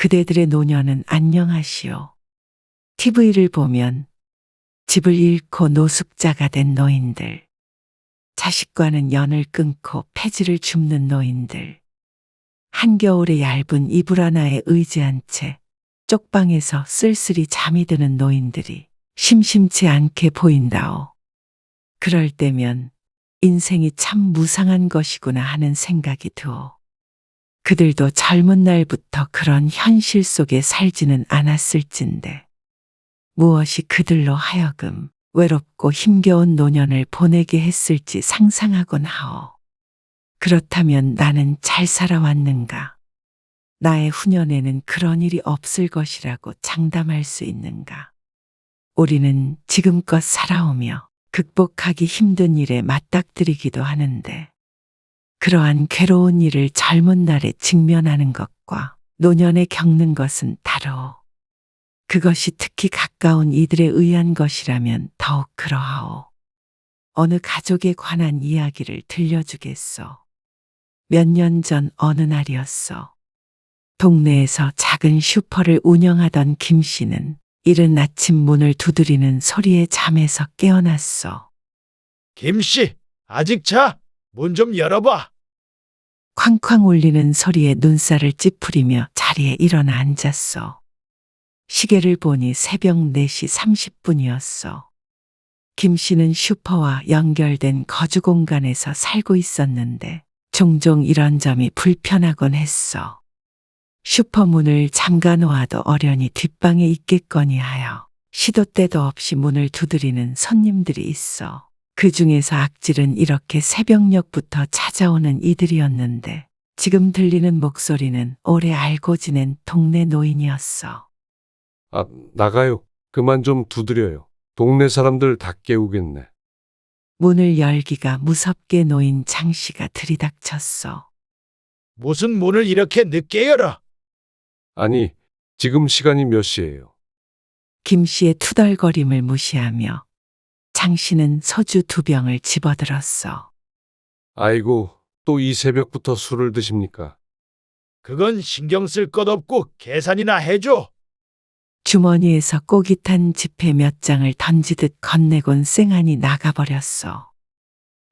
그대들의 노년은 안녕하시오. TV를 보면 집을 잃고 노숙자가 된 노인들, 자식과는 연을 끊고 폐지를 줍는 노인들, 한겨울에 얇은 이불 하나에 의지한 채 쪽방에서 쓸쓸히 잠이 드는 노인들이 심심치 않게 보인다오. 그럴 때면 인생이 참 무상한 것이구나 하는 생각이 드오. 그들도 젊은 날부터 그런 현실 속에 살지는 않았을진데 무엇이 그들로 하여금 외롭고 힘겨운 노년을 보내게 했을지 상상하곤 하오. 그렇다면 나는 잘 살아왔는가? 나의 후년에는 그런 일이 없을 것이라고 장담할 수 있는가? 우리는 지금껏 살아오며 극복하기 힘든 일에 맞닥뜨리기도 하는데 그러한 괴로운 일을 젊은 날에 직면하는 것과 노년에 겪는 것은 다르오. 그것이 특히 가까운 이들에 의한 것이라면 더욱 그러하오. 어느 가족에 관한 이야기를 들려주겠소. 몇 년 전 어느 날이었어. 동네에서 작은 슈퍼를 운영하던 김 씨는 이른 아침 문을 두드리는 소리에 잠에서 깨어났어. 김씨, 아직 자? 문 좀 열어봐. 쾅쾅 울리는 소리에 눈살을 찌푸리며 자리에 일어나 앉았어. 시계를 보니 새벽 4시 30분이었어. 김 씨는 슈퍼와 연결된 거주 공간에서 살고 있었는데 종종 이런 점이 불편하곤 했어. 슈퍼 문을 잠가 놓아도 어련히 뒷방에 있겠거니 하여 시도 때도 없이 문을 두드리는 손님들이 있어. 그 중에서 악질은 이렇게 새벽녘부터 찾아오는 이들이었는데 지금 들리는 목소리는 오래 알고 지낸 동네 노인이었어. 아, 나가요. 그만 좀 두드려요. 동네 사람들 다 깨우겠네. 문을 열기가 무섭게 놓인 장 씨가 들이닥쳤어. 무슨 문을 이렇게 늦게 열어? 아니, 지금 시간이 몇 시예요? 김 씨의 투덜거림을 무시하며 장 씨는 소주 2병을 집어들었어. 아이고, 또 이 새벽부터 술을 드십니까? 그건 신경 쓸 것 없고 계산이나 해줘. 주머니에서 꼬깃 탄 지폐 몇 장을 던지듯 건네곤 쌩하니 나가버렸어.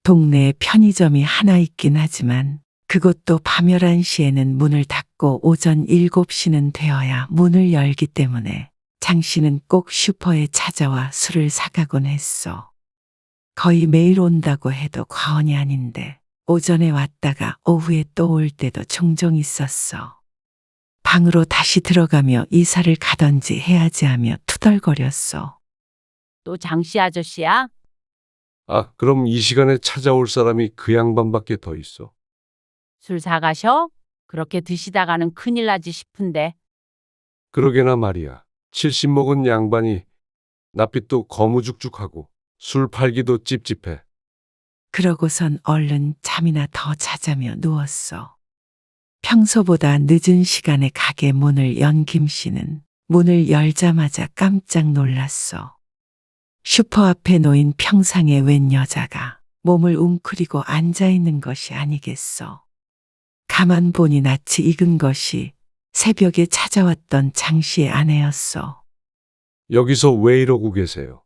동네에 편의점이 하나 있긴 하지만 그곳도 밤 11시에는 문을 닫고 오전 7시는 되어야 문을 열기 때문에 장 씨는 꼭 슈퍼에 찾아와 술을 사가곤 했어. 거의 매일 온다고 해도 과언이 아닌데 오전에 왔다가 오후에 또 올 때도 종종 있었어. 방으로 다시 들어가며 이사를 가던지 해야지 하며 투덜거렸어. 또 장씨 아저씨야? 아, 그럼 이 시간에 찾아올 사람이 그 양반밖에 더 있어. 술 사가셔? 그렇게 드시다가는 큰일 나지 싶은데. 그러게나 말이야. 70 먹은 양반이 낯빛도 거무죽죽하고 술 팔기도 찝찝해. 그러고선 얼른 잠이나 더 자자며 누웠어. 평소보다 늦은 시간에 가게 문을 연 김 씨는 문을 열자마자 깜짝 놀랐어. 슈퍼 앞에 놓인 평상에 웬 여자가 몸을 웅크리고 앉아있는 것이 아니겠어. 가만 보니 낯이 익은 것이 새벽에 찾아왔던 장 씨의 아내였어. 여기서 왜 이러고 계세요?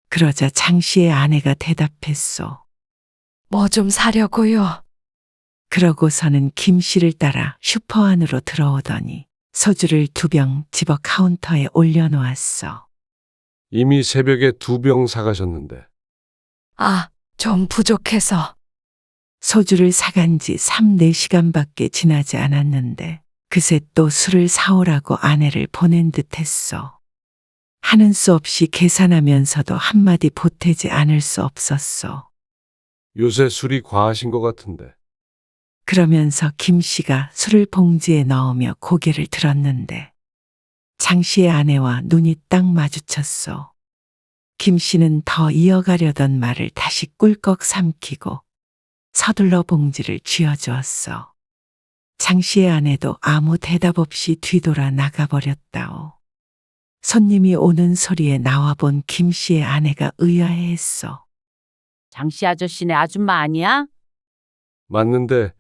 그러자 장 씨의 아내가 대답했어. 뭐 좀 사려고요. 그러고서는 김 씨를 따라 슈퍼 안으로 들어오더니 소주를 2병 집어 카운터에 올려놓았어. 이미 새벽에 2병 사가셨는데. 아, 좀 부족해서. 소주를 사간 지 3, 4시간밖에 지나지 않았는데 그새 또 술을 사오라고 아내를 보낸 듯 했어. 하는 수 없이 계산하면서도 한마디 보태지 않을 수 없었어. 요새 술이 과하신 것 같은데. 그러면서 김 씨가 술을 봉지에 넣으며 고개를 들었는데 장 씨의 아내와 눈이 딱 마주쳤어. 김 씨는 더 이어가려던 말을 다시 꿀꺽 삼키고 서둘러 봉지를 쥐어주었어. 장 씨의 아내도 아무 대답 없이 뒤돌아 나가버렸다오. 손님이 오는 소리에 나와본 김 씨의 아내가 의아해했어. 장씨 아저씨네 아줌마 아니야? 맞는데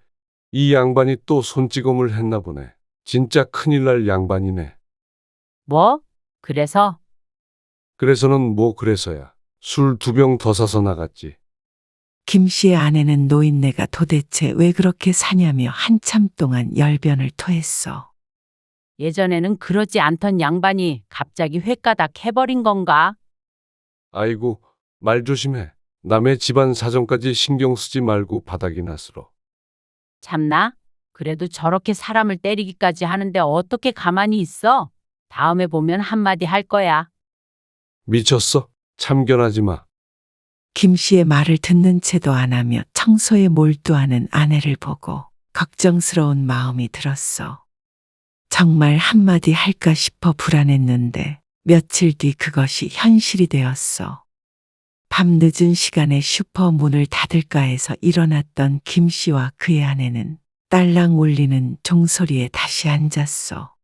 이 양반이 또 손찌검을 했나 보네. 진짜 큰일 날 양반이네. 뭐? 그래서 그래서는 뭐 그래서야. 술 2병 더 사서 나갔지. 김 씨의 아내는 노인네가 도대체 왜 그렇게 사냐며 한참 동안 열변을 토했어. 예전에는 그러지 않던 양반이 갑자기 횟가닥 해버린 건가? 아이고, 말 조심해. 남의 집안 사정까지 신경 쓰지 말고 바닥이나 쓸어. 참나? 그래도 저렇게 사람을 때리기까지 하는데 어떻게 가만히 있어? 다음에 보면 한마디 할 거야. 미쳤어? 참견하지 마. 김 씨의 말을 듣는 채도 안 하며 청소에 몰두하는 아내를 보고 걱정스러운 마음이 들었어. 정말 한마디 할까 싶어 불안했는데 며칠 뒤 그것이 현실이 되었어. 밤늦은 시간에 슈퍼 문을 닫을까 해서 일어났던 김 씨와 그의 아내는 딸랑 울리는 종소리에 다시 앉았어.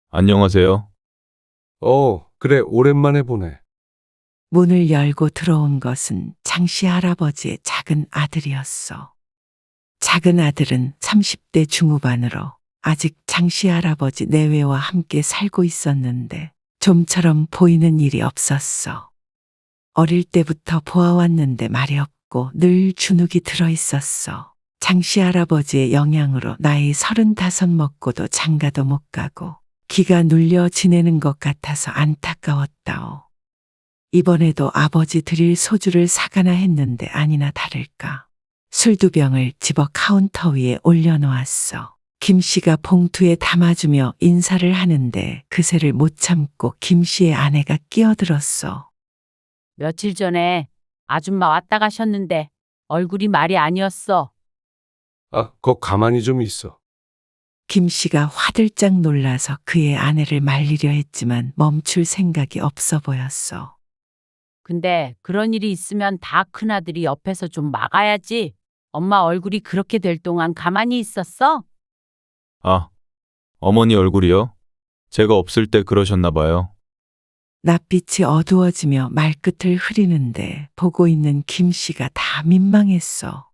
안녕하세요. 그래, 오랜만에 보네. 문을 열고 들어온 것은 장씨 할아버지의 작은 아들이었어. 작은 아들은 30대 중후반으로 아직 장씨 할아버지 내외와 함께 살고 있었는데 좀처럼 보이는 일이 없었어. 어릴 때부터 보아왔는데 말이 없고 늘 주눅이 들어 있었어. 장씨 할아버지의 영향으로 나이 35 먹고도 장가도 못 가고 기가 눌려 지내는 것 같아서 안타까웠다오. 이번에도 아버지 드릴 소주를 사가나 했는데 아니나 다를까. 술 2병을 집어 카운터 위에 올려놓았어. 김 씨가 봉투에 담아주며 인사를 하는데 그새를 못 참고 김 씨의 아내가 끼어들었어. 며칠 전에 아줌마 왔다 가셨는데 얼굴이 말이 아니었어. 거 가만히 좀 있어. 김 씨가 화들짝 놀라서 그의 아내를 말리려 했지만 멈출 생각이 없어 보였어. 근데 그런 일이 있으면 다 큰아들이 옆에서 좀 막아야지. 엄마 얼굴이 그렇게 될 동안 가만히 있었어? 아, 어머니 얼굴이요? 제가 없을 때 그러셨나 봐요. 낯빛이 어두워지며 말끝을 흐리는데 보고 있는 김 씨가 다 민망했어.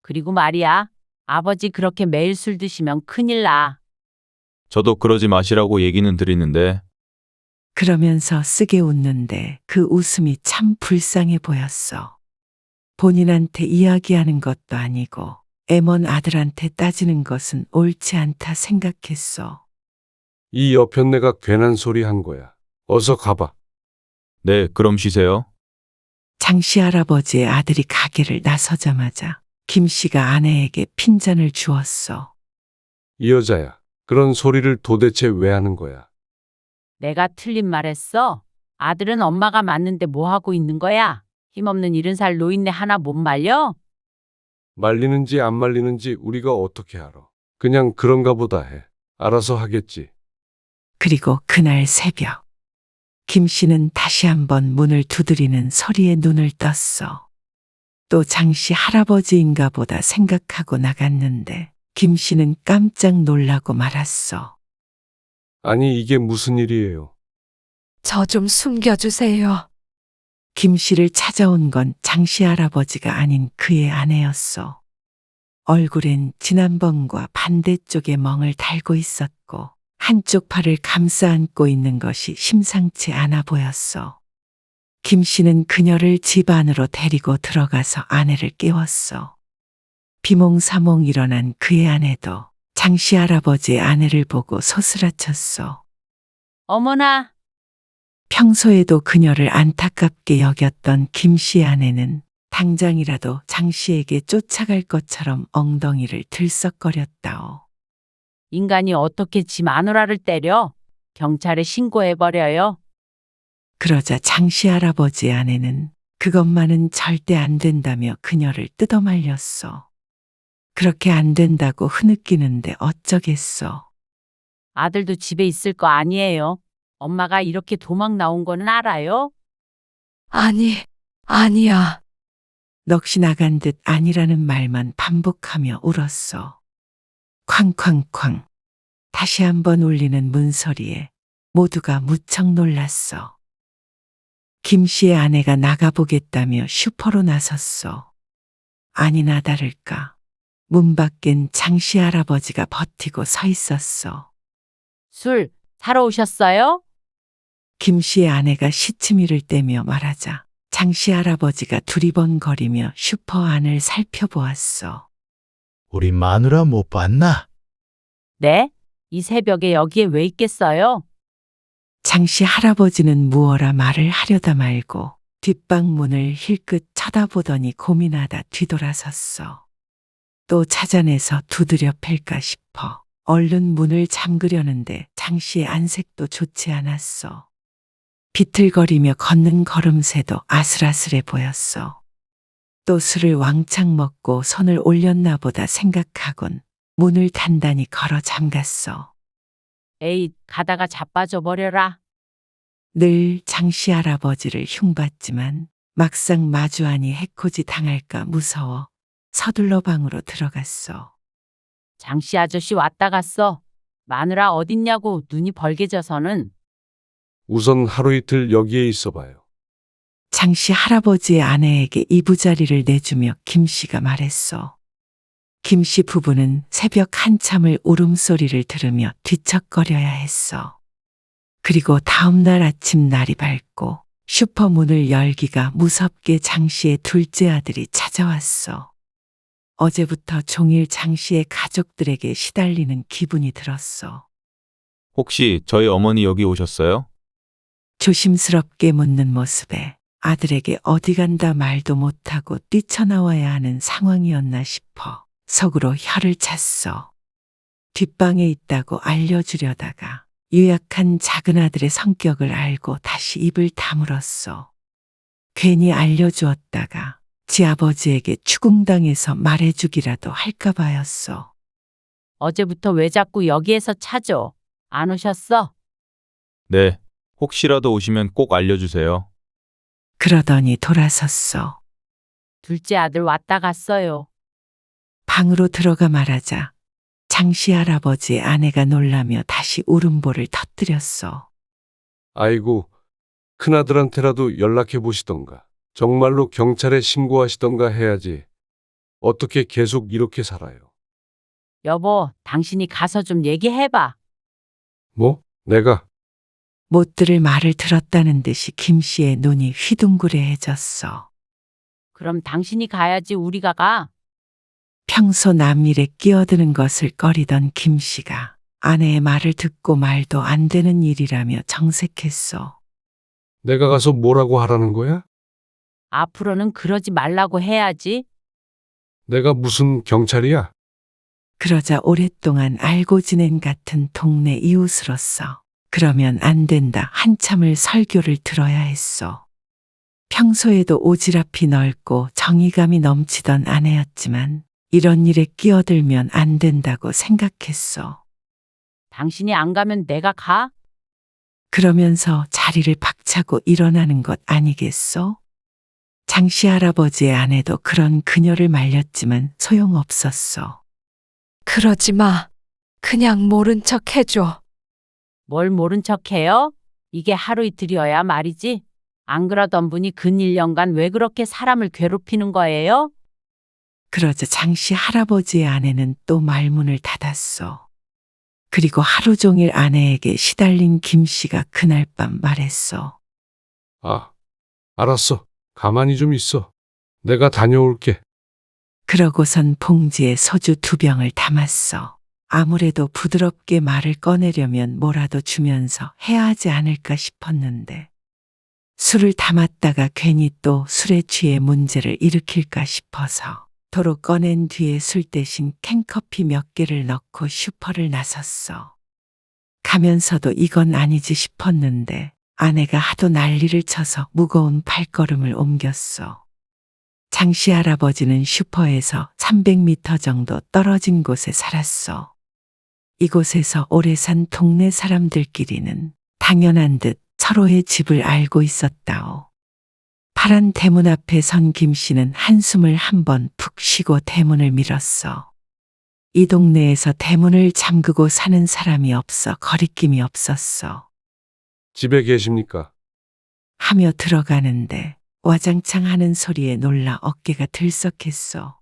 그리고 말이야. 아버지 그렇게 매일 술 드시면 큰일 나. 저도 그러지 마시라고 얘기는 드리는데 그러면서 쓰게 웃는데 그 웃음이 참 불쌍해 보였어. 본인한테 이야기하는 것도 아니고 애먼 아들한테 따지는 것은 옳지 않다 생각했어. 이 여편네가 괜한 소리 한 거야. 어서 가봐. 네, 그럼 쉬세요. 장씨 할아버지의 아들이 가게를 나서자마자 김 씨가 아내에게 핀잔을 주었어. 이 여자야. 그런 소리를 도대체 왜 하는 거야? 내가 틀린 말 했어? 아들은 엄마가 맞는데 뭐 하고 있는 거야? 힘없는 70살 노인네 하나 못 말려? 말리는지 안 말리는지 우리가 어떻게 알아? 그냥 그런가 보다 해. 알아서 하겠지. 그리고 그날 새벽 김 씨는 다시 한번 문을 두드리는 소리에 눈을 떴어. 또 장씨 할아버지인가 보다 생각하고 나갔는데 김 씨는 깜짝 놀라고 말았어. 아니, 이게 무슨 일이에요? 저 좀 숨겨주세요. 김 씨를 찾아온 건 장씨 할아버지가 아닌 그의 아내였어. 얼굴엔 지난번과 반대쪽에 멍을 달고 있었고 한쪽 팔을 감싸 안고 있는 것이 심상치 않아 보였어. 김 씨는 그녀를 집 안으로 데리고 들어가서 아내를 깨웠어. 비몽사몽 일어난 그의 아내도 장씨 할아버지의 아내를 보고 소스라쳤어. 어머나, 평소에도 그녀를 안타깝게 여겼던 김 씨의 아내는 당장이라도 장 씨에게 쫓아갈 것처럼 엉덩이를 들썩거렸다오. 인간이 어떻게 지 마누라를 때려? 경찰에 신고해버려요. 그러자 장씨 할아버지의 아내는 그것만은 절대 안 된다며 그녀를 뜯어말렸어. 그렇게 안 된다고 흐느끼는데 어쩌겠어. 아들도 집에 있을 거 아니에요. 엄마가 이렇게 도망 나온 거는 알아요? 아니야. 넋이 나간 듯 아니라는 말만 반복하며 울었어. 쾅쾅쾅. 다시 한번 울리는 문소리에 모두가 무척 놀랐어. 김 씨의 아내가 나가보겠다며 슈퍼로 나섰어. 아니나 다를까. 문 밖엔 장씨 할아버지가 버티고 서 있었어. 술 사러 오셨어요? 김 씨의 아내가 시치미를 떼며 말하자 장씨 할아버지가 두리번거리며 슈퍼 안을 살펴보았어. 우리 마누라 못 봤나? 네? 이 새벽에 여기에 왜 있겠어요? 장씨 할아버지는 무어라 말을 하려다 말고 뒷방 문을 힐끗 쳐다보더니 고민하다 뒤돌아섰어. 또 찾아내서 두드려 팰까 싶어 얼른 문을 잠그려는데 장씨의 안색도 좋지 않았어. 비틀거리며 걷는 걸음새도 아슬아슬해 보였어. 또 술을 왕창 먹고 손을 올렸나 보다 생각하곤 문을 단단히 걸어 잠갔어. 에이, 가다가 자빠져 버려라. 늘 장씨 할아버지를 흉봤지만 막상 마주하니 해코지 당할까 무서워 서둘러 방으로 들어갔어. 장씨 아저씨 왔다 갔어. 마누라 어딨냐고 눈이 벌게져서는. 우선 하루 이틀 여기에 있어봐요. 장씨 할아버지의 아내에게 이부자리를 내주며 김 씨가 말했어. 김 씨 부부는 새벽 한참을 울음소리를 들으며 뒤척거려야 했어. 그리고 다음 날 아침 날이 밝고 슈퍼 문을 열기가 무섭게 장 씨의 둘째 아들이 찾아왔어. 어제부터 종일 장 씨의 가족들에게 시달리는 기분이 들었어. 혹시 저희 어머니 여기 오셨어요? 조심스럽게 묻는 모습에 아들에게 어디 간다 말도 못하고 뛰쳐나와야 하는 상황이었나 싶어 속으로 혀를 찼어. 뒷방에 있다고 알려주려다가 유약한 작은 아들의 성격을 알고 다시 입을 다물었어. 괜히 알려주었다가 지 아버지에게 추궁당해서 말해주기라도 할까봐였어. 어제부터 왜 자꾸 여기에서 찾어? 안 오셨어? 네. 혹시라도 오시면 꼭 알려주세요. 그러더니 돌아섰어. 둘째 아들 왔다 갔어요. 방으로 들어가 말하자 장씨 할아버지의 아내가 놀라며 다시 울음보를 터뜨렸어. 아이고, 큰아들한테라도 연락해 보시던가. 정말로 경찰에 신고하시던가 해야지. 어떻게 계속 이렇게 살아요? 여보, 당신이 가서 좀 얘기해봐. 뭐? 내가? 못 들을 말을 들었다는 듯이 김 씨의 눈이 휘둥그레해졌어. 그럼 당신이 가야지 우리가 가. 평소 남일에 끼어드는 것을 꺼리던 김 씨가 아내의 말을 듣고 말도 안 되는 일이라며 정색했어. 내가 가서 뭐라고 하라는 거야? 앞으로는 그러지 말라고 해야지. 내가 무슨 경찰이야? 그러자 오랫동안 알고 지낸 같은 동네 이웃으로서 그러면 안 된다 한참을 설교를 들어야 했어. 평소에도 오지랖이 넓고 정의감이 넘치던 아내였지만 이런 일에 끼어들면 안 된다고 생각했어. 당신이 안 가면 내가 가? 그러면서 자리를 박차고 일어나는 것 아니겠어? 장씨 할아버지의 아내도 그런 그녀를 말렸지만 소용없었어. 그러지 마. 그냥 모른 척 해줘. 뭘 모른 척해요? 이게 하루 이틀이어야 말이지. 안 그러던 분이 근 1년간 왜 그렇게 사람을 괴롭히는 거예요? 그러자 장씨 할아버지의 아내는 또 말문을 닫았어. 그리고 하루 종일 아내에게 시달린 김 씨가 그날 밤 말했어. 아, 알았어. 가만히 좀 있어. 내가 다녀올게. 그러고선 봉지에 소주 2병을 담았어. 아무래도 부드럽게 말을 꺼내려면 뭐라도 주면서 해야 하지 않을까 싶었는데 술을 담았다가 괜히 또 술에 취해 문제를 일으킬까 싶어서 도로 꺼낸 뒤에 술 대신 캔커피 몇 개를 넣고 슈퍼를 나섰어. 가면서도 이건 아니지 싶었는데 아내가 하도 난리를 쳐서 무거운 발걸음을 옮겼어. 장씨 할아버지는 슈퍼에서 300m 정도 떨어진 곳에 살았어. 이곳에서 오래 산 동네 사람들끼리는 당연한 듯 서로의 집을 알고 있었다오. 파란 대문 앞에 선 김 씨는 한숨을 한번 푹 쉬고 대문을 밀었어. 이 동네에서 대문을 잠그고 사는 사람이 없어 거리낌이 없었어. 집에 계십니까? 하며 들어가는데 와장창 하는 소리에 놀라 어깨가 들썩했어.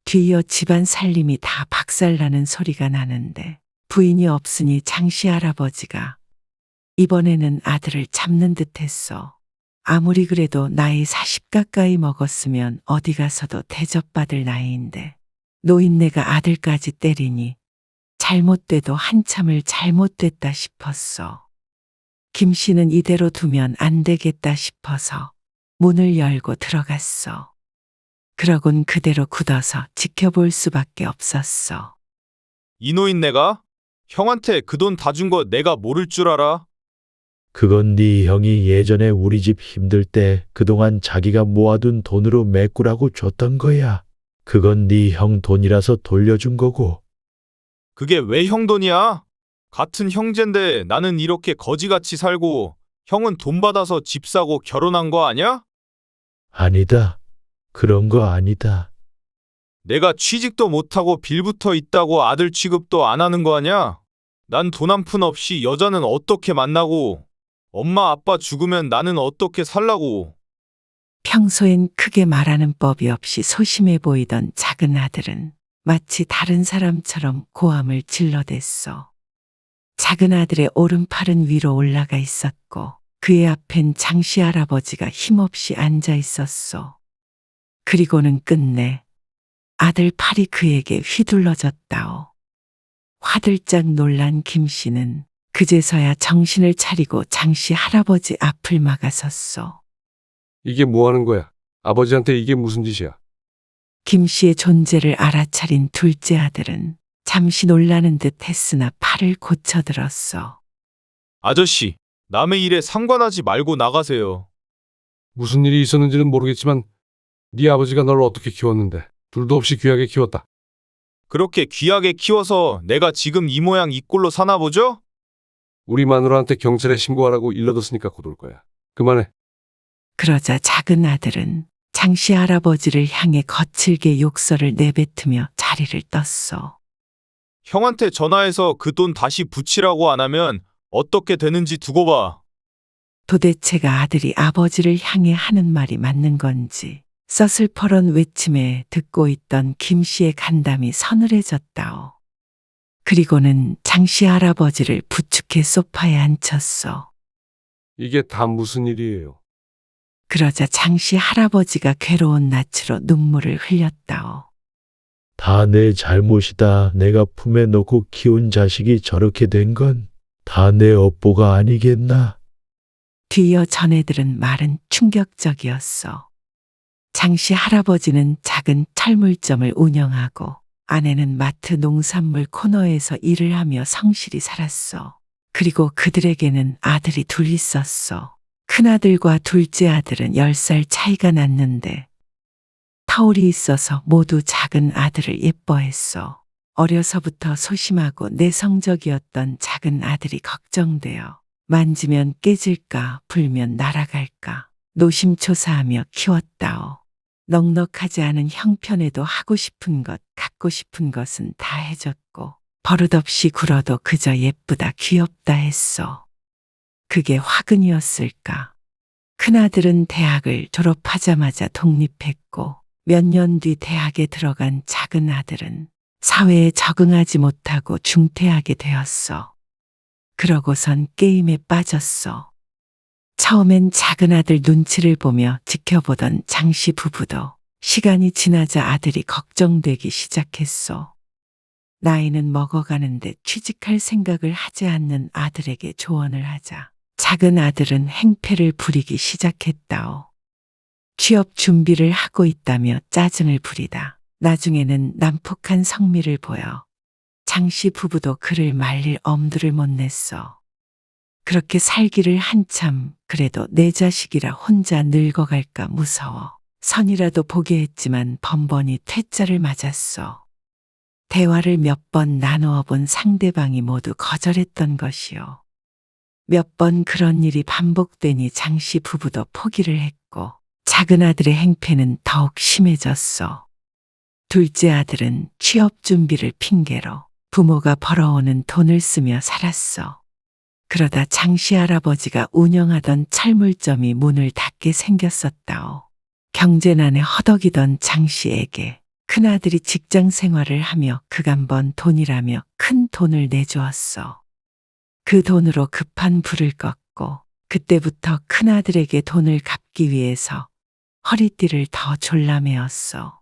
뒤이어 집안 살림이 다 박살나는 소리가 나는데 부인이 없으니 장씨 할아버지가 이번에는 아들을 잡는 듯 했어. 아무리 그래도 나이 40 가까이 먹었으면 어디 가서도 대접받을 나이인데 노인네가 아들까지 때리니 잘못돼도 한참을 잘못됐다 싶었어. 김 씨는 이대로 두면 안 되겠다 싶어서 문을 열고 들어갔어. 그러곤 그대로 굳어서 지켜볼 수밖에 없었어. 이 노인네가? 형한테 그 돈 다 준 거 내가 모를 줄 알아? 그건 네 형이 예전에 우리 집 힘들 때 그동안 자기가 모아둔 돈으로 메꾸라고 줬던 거야. 그건 네 형 돈이라서 돌려준 거고. 그게 왜 형 돈이야? 같은 형제인데 나는 이렇게 거지같이 살고 형은 돈 받아서 집 사고 결혼한 거 아니야? 아니다. 그런 거 아니다. 내가 취직도 못하고 빌붙어 있다고 아들 취급도 안 하는 거 아니야? 난 돈 한 푼 없이 여자는 어떻게 만나고 엄마 아빠 죽으면 나는 어떻게 살라고. 평소엔 크게 말하는 법이 없이 소심해 보이던 작은 아들은 마치 다른 사람처럼 고함을 질러댔어. 작은 아들의 오른팔은 위로 올라가 있었고 그의 앞엔 장씨 할아버지가 힘없이 앉아 있었어. 그리고는 끝내 아들 팔이 그에게 휘둘러졌다오. 화들짝 놀란 김 씨는 그제서야 정신을 차리고 장씨 할아버지 앞을 막아섰어. 이게 뭐 하는 거야? 아버지한테 이게 무슨 짓이야? 김 씨의 존재를 알아차린 둘째 아들은 잠시 놀라는 듯 했으나 팔을 고쳐들었어. 아저씨, 남의 일에 상관하지 말고 나가세요. 무슨 일이 있었는지는 모르겠지만 네 아버지가 널 어떻게 키웠는데 둘도 없이 귀하게 키웠다. 그렇게 귀하게 키워서 내가 지금 이 모양 이 꼴로 사나 보죠? 우리 마누라한테 경찰에 신고하라고 일러뒀으니까 곧 올 거야. 그만해. 그러자 작은 아들은 장씨 할아버지를 향해 거칠게 욕설을 내뱉으며 자리를 떴어. 형한테 전화해서 그 돈 다시 붙이라고 안 하면 어떻게 되는지 두고 봐. 도대체가 아들이 아버지를 향해 하는 말이 맞는 건지 서슬퍼런 외침에 듣고 있던 김 씨의 간담이 서늘해졌다오. 그리고는 장씨 할아버지를 부축해 소파에 앉혔어. 이게 다 무슨 일이에요? 그러자 장씨 할아버지가 괴로운 낯으로 눈물을 흘렸다오. 다 내 잘못이다. 내가 품에 놓고 키운 자식이 저렇게 된 건 다 내 업보가 아니겠나? 뒤이어 전해들은 말은 충격적이었어. 장씨 할아버지는 작은 철물점을 운영하고 아내는 마트 농산물 코너에서 일을 하며 성실히 살았어. 그리고 그들에게는 아들이 둘 있었어. 큰아들과 둘째 아들은 10살 차이가 났는데 터울이 있어서 모두 작은 아들을 예뻐했어. 어려서부터 소심하고 내성적이었던 작은 아들이 걱정되어 만지면 깨질까 불면 날아갈까 노심초사하며 키웠다오. 넉넉하지 않은 형편에도 하고 싶은 것, 갖고 싶은 것은 다 해줬고 버릇없이 굴어도 그저 예쁘다 귀엽다 했어. 그게 화근이었을까? 큰아들은 대학을 졸업하자마자 독립했고 몇 년 뒤 대학에 들어간 작은 아들은 사회에 적응하지 못하고 중퇴하게 되었어. 그러고선 게임에 빠졌어. 처음엔 작은 아들 눈치를 보며 지켜보던 장씨 부부도 시간이 지나자 아들이 걱정되기 시작했어. 나이는 먹어가는데 취직할 생각을 하지 않는 아들에게 조언을 하자 작은 아들은 행패를 부리기 시작했다오. 취업 준비를 하고 있다며 짜증을 부리다 나중에는 난폭한 성미를 보여 장씨 부부도 그를 말릴 엄두를 못 냈어. 그렇게 살기를 한참 그래도 내 자식이라 혼자 늙어갈까 무서워 선이라도 보게 했지만 번번이 퇴짜를 맞았어. 대화를 몇 번 나누어 본 상대방이 모두 거절했던 것이요. 몇 번 그런 일이 반복되니 장씨 부부도 포기를 했고 작은 아들의 행패는 더욱 심해졌어. 둘째 아들은 취업 준비를 핑계로 부모가 벌어오는 돈을 쓰며 살았어. 그러다 장씨 할아버지가 운영하던 철물점이 문을 닫게 생겼었다오. 경제난에 허덕이던 장씨에게 큰아들이 직장 생활을 하며 그간 번 돈이라며 큰 돈을 내주었어. 그 돈으로 급한 불을 껐고 그때부터 큰아들에게 돈을 갚기 위해서 허리띠를 더 졸라매었어.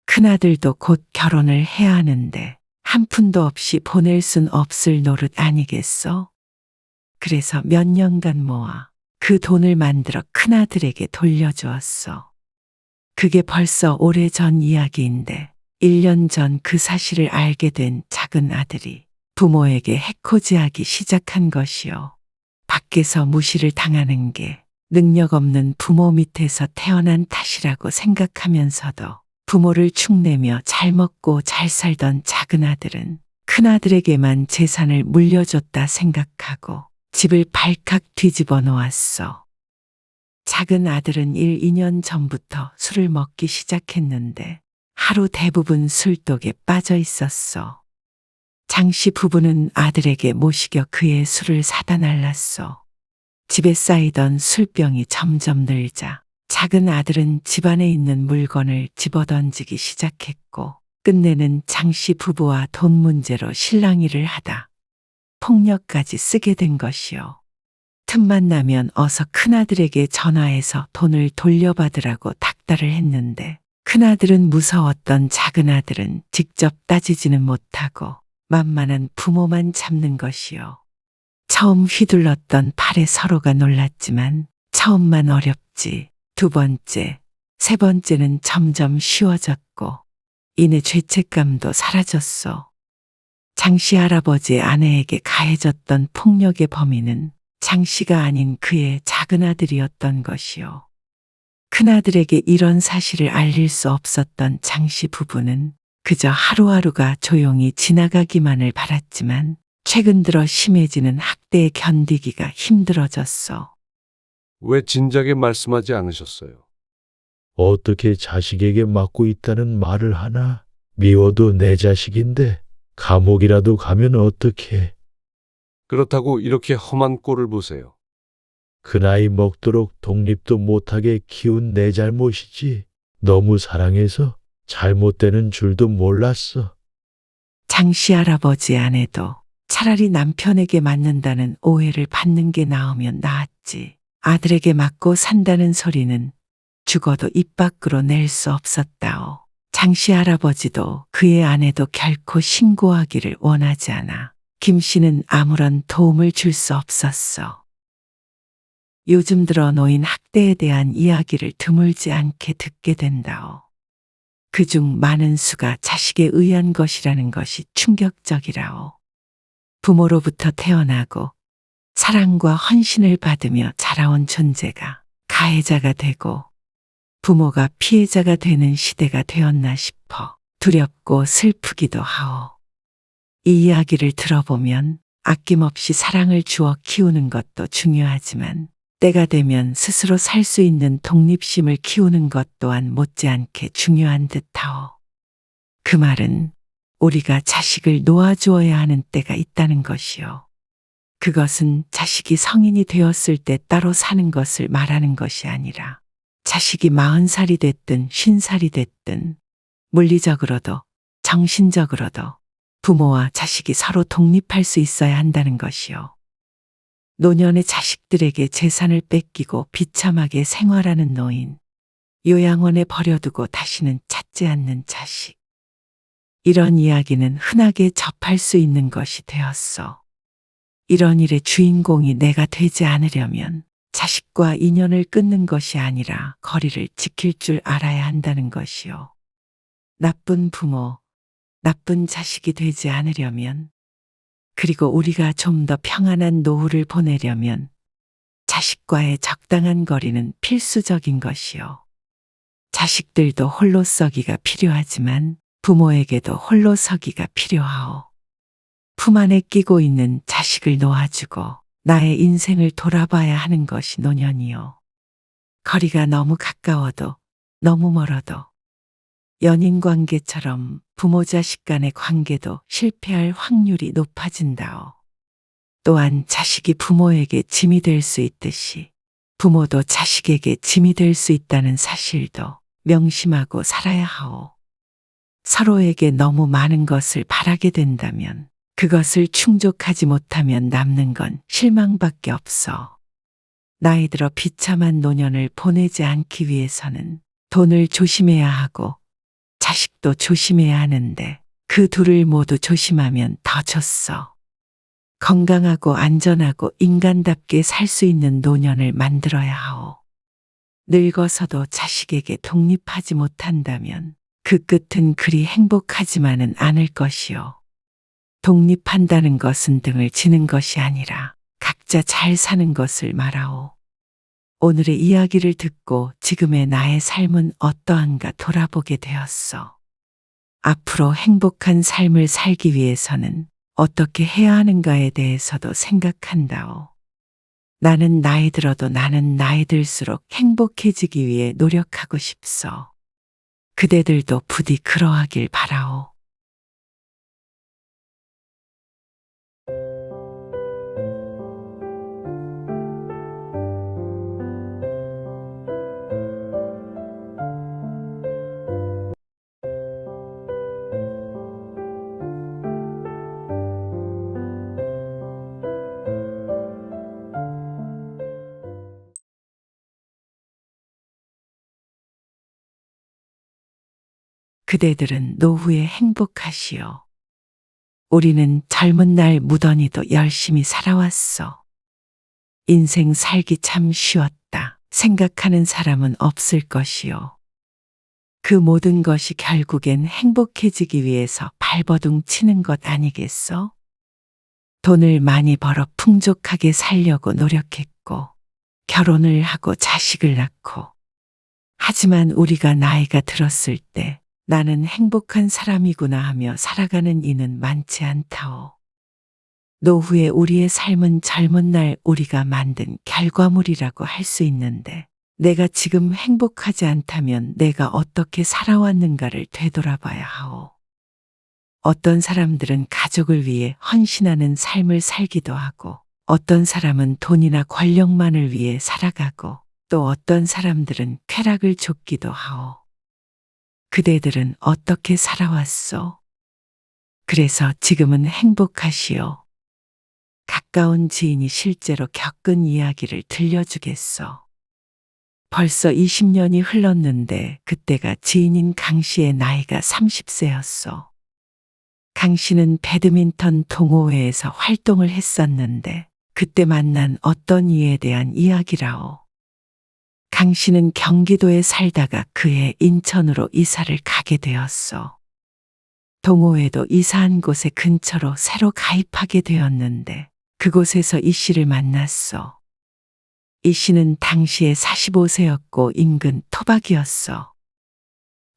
큰아들도 곧 결혼을 해야 하는데 한 푼도 없이 보낼 순 없을 노릇 아니겠어? 그래서 몇 년간 모아 그 돈을 만들어 큰아들에게 돌려주었어. 그게 벌써 오래전 이야기인데 1년 전 그 사실을 알게 된 작은 아들이 부모에게 해코지하기 시작한 것이요. 밖에서 무시를 당하는 게 능력 없는 부모 밑에서 태어난 탓이라고 생각하면서도 부모를 축내며 잘 먹고 잘 살던 작은 아들은 큰아들에게만 재산을 물려줬다 생각하고 집을 발칵 뒤집어 놓았어. 작은 아들은 2년 전부터 술을 먹기 시작했는데 하루 대부분 술독에 빠져 있었어. 장씨 부부는 아들에게 모시겨 그의 술을 사다 날랐어. 집에 쌓이던 술병이 점점 늘자 작은 아들은 집안에 있는 물건을 집어던지기 시작했고 끝내는 장씨 부부와 돈 문제로 실랑이를 하다 폭력까지 쓰게 된 것이요. 틈만 나면 어서 큰아들에게 전화해서 돈을 돌려받으라고 닥달을 했는데 큰아들은 무서웠던 작은 아들은 직접 따지지는 못하고 만만한 부모만 잡는 것이요. 처음 휘둘렀던 팔에 서로가 놀랐지만 처음만 어렵지 두 번째, 세 번째는 점점 쉬워졌고 이내 죄책감도 사라졌어. 장씨 할아버지의 아내에게 가해졌던 폭력의 범인은 장씨가 아닌 그의 작은 아들이었던 것이요. 큰아들에게 이런 사실을 알릴 수 없었던 장씨 부부는 그저 하루하루가 조용히 지나가기만을 바랐지만 최근 들어 심해지는 학대에 견디기가 힘들어졌어. 왜 진작에 말씀하지 않으셨어요? 어떻게 자식에게 맞고 있다는 말을 하나? 미워도 내 자식인데 감옥이라도 가면 어떡해? 그렇다고 이렇게 험한 꼴을 보세요. 그 나이 먹도록 독립도 못하게 키운 내 잘못이지. 너무 사랑해서 잘못되는 줄도 몰랐어. 장씨 할아버지 아내도 차라리 남편에게 맞는다는 오해를 받는 게 나으면 나았지. 아들에게 맞고 산다는 소리는 죽어도 입 밖으로 낼 수 없었다오. 장씨 할아버지도 그의 아내도 결코 신고하기를 원하지 않아 김 씨는 아무런 도움을 줄 수 없었어. 요즘 들어 노인 학대에 대한 이야기를 드물지 않게 듣게 된다오. 그중 많은 수가 자식에 의한 것이라는 것이 충격적이라오. 부모로부터 태어나고 사랑과 헌신을 받으며 자라온 존재가 가해자가 되고 부모가 피해자가 되는 시대가 되었나 싶어 두렵고 슬프기도 하오. 이 이야기를 들어보면 아낌없이 사랑을 주어 키우는 것도 중요하지만 때가 되면 스스로 살 수 있는 독립심을 키우는 것 또한 못지않게 중요한 듯하오. 그 말은 우리가 자식을 놓아주어야 하는 때가 있다는 것이요. 그것은 자식이 성인이 되었을 때 따로 사는 것을 말하는 것이 아니라 자식이 40살이 됐든 50살이 됐든 물리적으로도 정신적으로도 부모와 자식이 서로 독립할 수 있어야 한다는 것이요. 노년의 자식들에게 재산을 뺏기고 비참하게 생활하는 노인, 요양원에 버려두고 다시는 찾지 않는 자식. 이런 이야기는 흔하게 접할 수 있는 것이 되었어. 이런 일의 주인공이 내가 되지 않으려면 자식과 인연을 끊는 것이 아니라 거리를 지킬 줄 알아야 한다는 것이요. 나쁜 부모, 나쁜 자식이 되지 않으려면 그리고 우리가 좀 더 평안한 노후를 보내려면 자식과의 적당한 거리는 필수적인 것이요. 자식들도 홀로 서기가 필요하지만 부모에게도 홀로 서기가 필요하오. 품 안에 끼고 있는 자식을 놓아주고 나의 인생을 돌아봐야 하는 것이 노년이요. 거리가 너무 가까워도 너무 멀어도 연인 관계처럼 부모 자식 간의 관계도 실패할 확률이 높아진다오. 또한 자식이 부모에게 짐이 될 수 있듯이 부모도 자식에게 짐이 될 수 있다는 사실도 명심하고 살아야 하오. 서로에게 너무 많은 것을 바라게 된다면, 그것을 충족하지 못하면 남는 건 실망밖에 없어. 나이 들어 비참한 노년을 보내지 않기 위해서는 돈을 조심해야 하고 자식도 조심해야 하는데, 그 둘을 모두 조심하면 더 좋소. 건강하고 안전하고 인간답게 살 수 있는 노년을 만들어야 하오. 늙어서도 자식에게 독립하지 못한다면 그 끝은 그리 행복하지만은 않을 것이요. 독립한다는 것은 등을 지는 것이 아니라 각자 잘 사는 것을 말하오. 오늘의 이야기를 듣고 지금의 나의 삶은 어떠한가 돌아보게 되었어. 앞으로 행복한 삶을 살기 위해서는 어떻게 해야 하는가에 대해서도 생각한다오. 나는 나이 들어도 나는 나이 들수록 행복해지기 위해 노력하고 싶소. 그대들도 부디 그러하길 바라오. 그대들은 노후에 행복하시오. 우리는 젊은 날 무던히도 열심히 살아왔어. 인생 살기 참 쉬웠다 생각하는 사람은 없을 것이요. 그 모든 것이 결국엔 행복해지기 위해서 발버둥 치는 것 아니겠어? 돈을 많이 벌어 풍족하게 살려고 노력했고, 결혼을 하고 자식을 낳고. 하지만 우리가 나이가 들었을 때 나는 행복한 사람이구나 하며 살아가는 이는 많지 않다오. 노후에 우리의 삶은 젊은 날 우리가 만든 결과물이라고 할 수 있는데, 내가 지금 행복하지 않다면 내가 어떻게 살아왔는가를 되돌아봐야 하오. 어떤 사람들은 가족을 위해 헌신하는 삶을 살기도 하고, 어떤 사람은 돈이나 권력만을 위해 살아가고, 또 어떤 사람들은 쾌락을 쫓기도 하오. 그대들은 어떻게 살아왔소? 그래서 지금은 행복하시오. 가까운 지인이 실제로 겪은 이야기를 들려주겠소. 벌써 20년이 흘렀는데 그때가 지인인 강 씨의 나이가 30세였소. 강 씨는 배드민턴 동호회에서 활동을 했었는데 그때 만난 어떤 이에 대한 이야기라오. 강 씨는 경기도에 살다가 그해 인천으로 이사를 가게 되었소. 동호회도 이사한 곳에 근처로 새로 가입하게 되었는데 그곳에서 이 씨를 만났소. 이 씨는 당시에 45세였고 인근 토박이었어.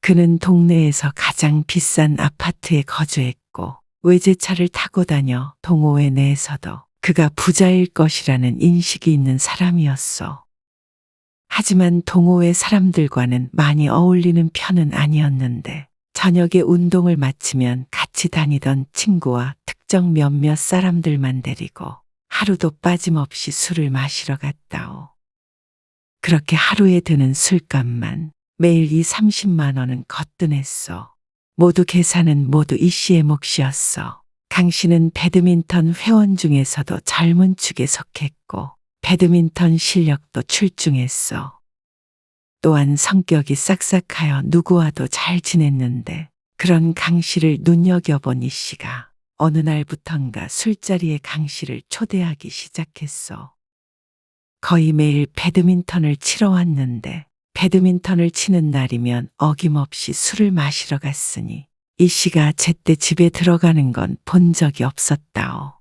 그는 동네에서 가장 비싼 아파트에 거주했고 외제차를 타고 다녀 동호회 내에서도 그가 부자일 것이라는 인식이 있는 사람이었어. 하지만 동호회 사람들과는 많이 어울리는 편은 아니었는데 저녁에 운동을 마치면 같이 다니던 친구와 특정 몇몇 사람들만 데리고 하루도 빠짐없이 술을 마시러 갔다오. 그렇게 하루에 드는 술값만 매일 30만 원은 거뜬했어. 모두 계산은 모두 이 씨의 몫이었어. 강 씨는 배드민턴 회원 중에서도 젊은 축에 속했고 배드민턴 실력도 출중했어. 또한 성격이 싹싹하여 누구와도 잘 지냈는데 그런 강 씨를 눈여겨본 이 씨가 어느 날부턴가 술자리에 강 씨를 초대하기 시작했어. 거의 매일 배드민턴을 치러 왔는데 배드민턴을 치는 날이면 어김없이 술을 마시러 갔으니 이 씨가 제때 집에 들어가는 건 본 적이 없었다오.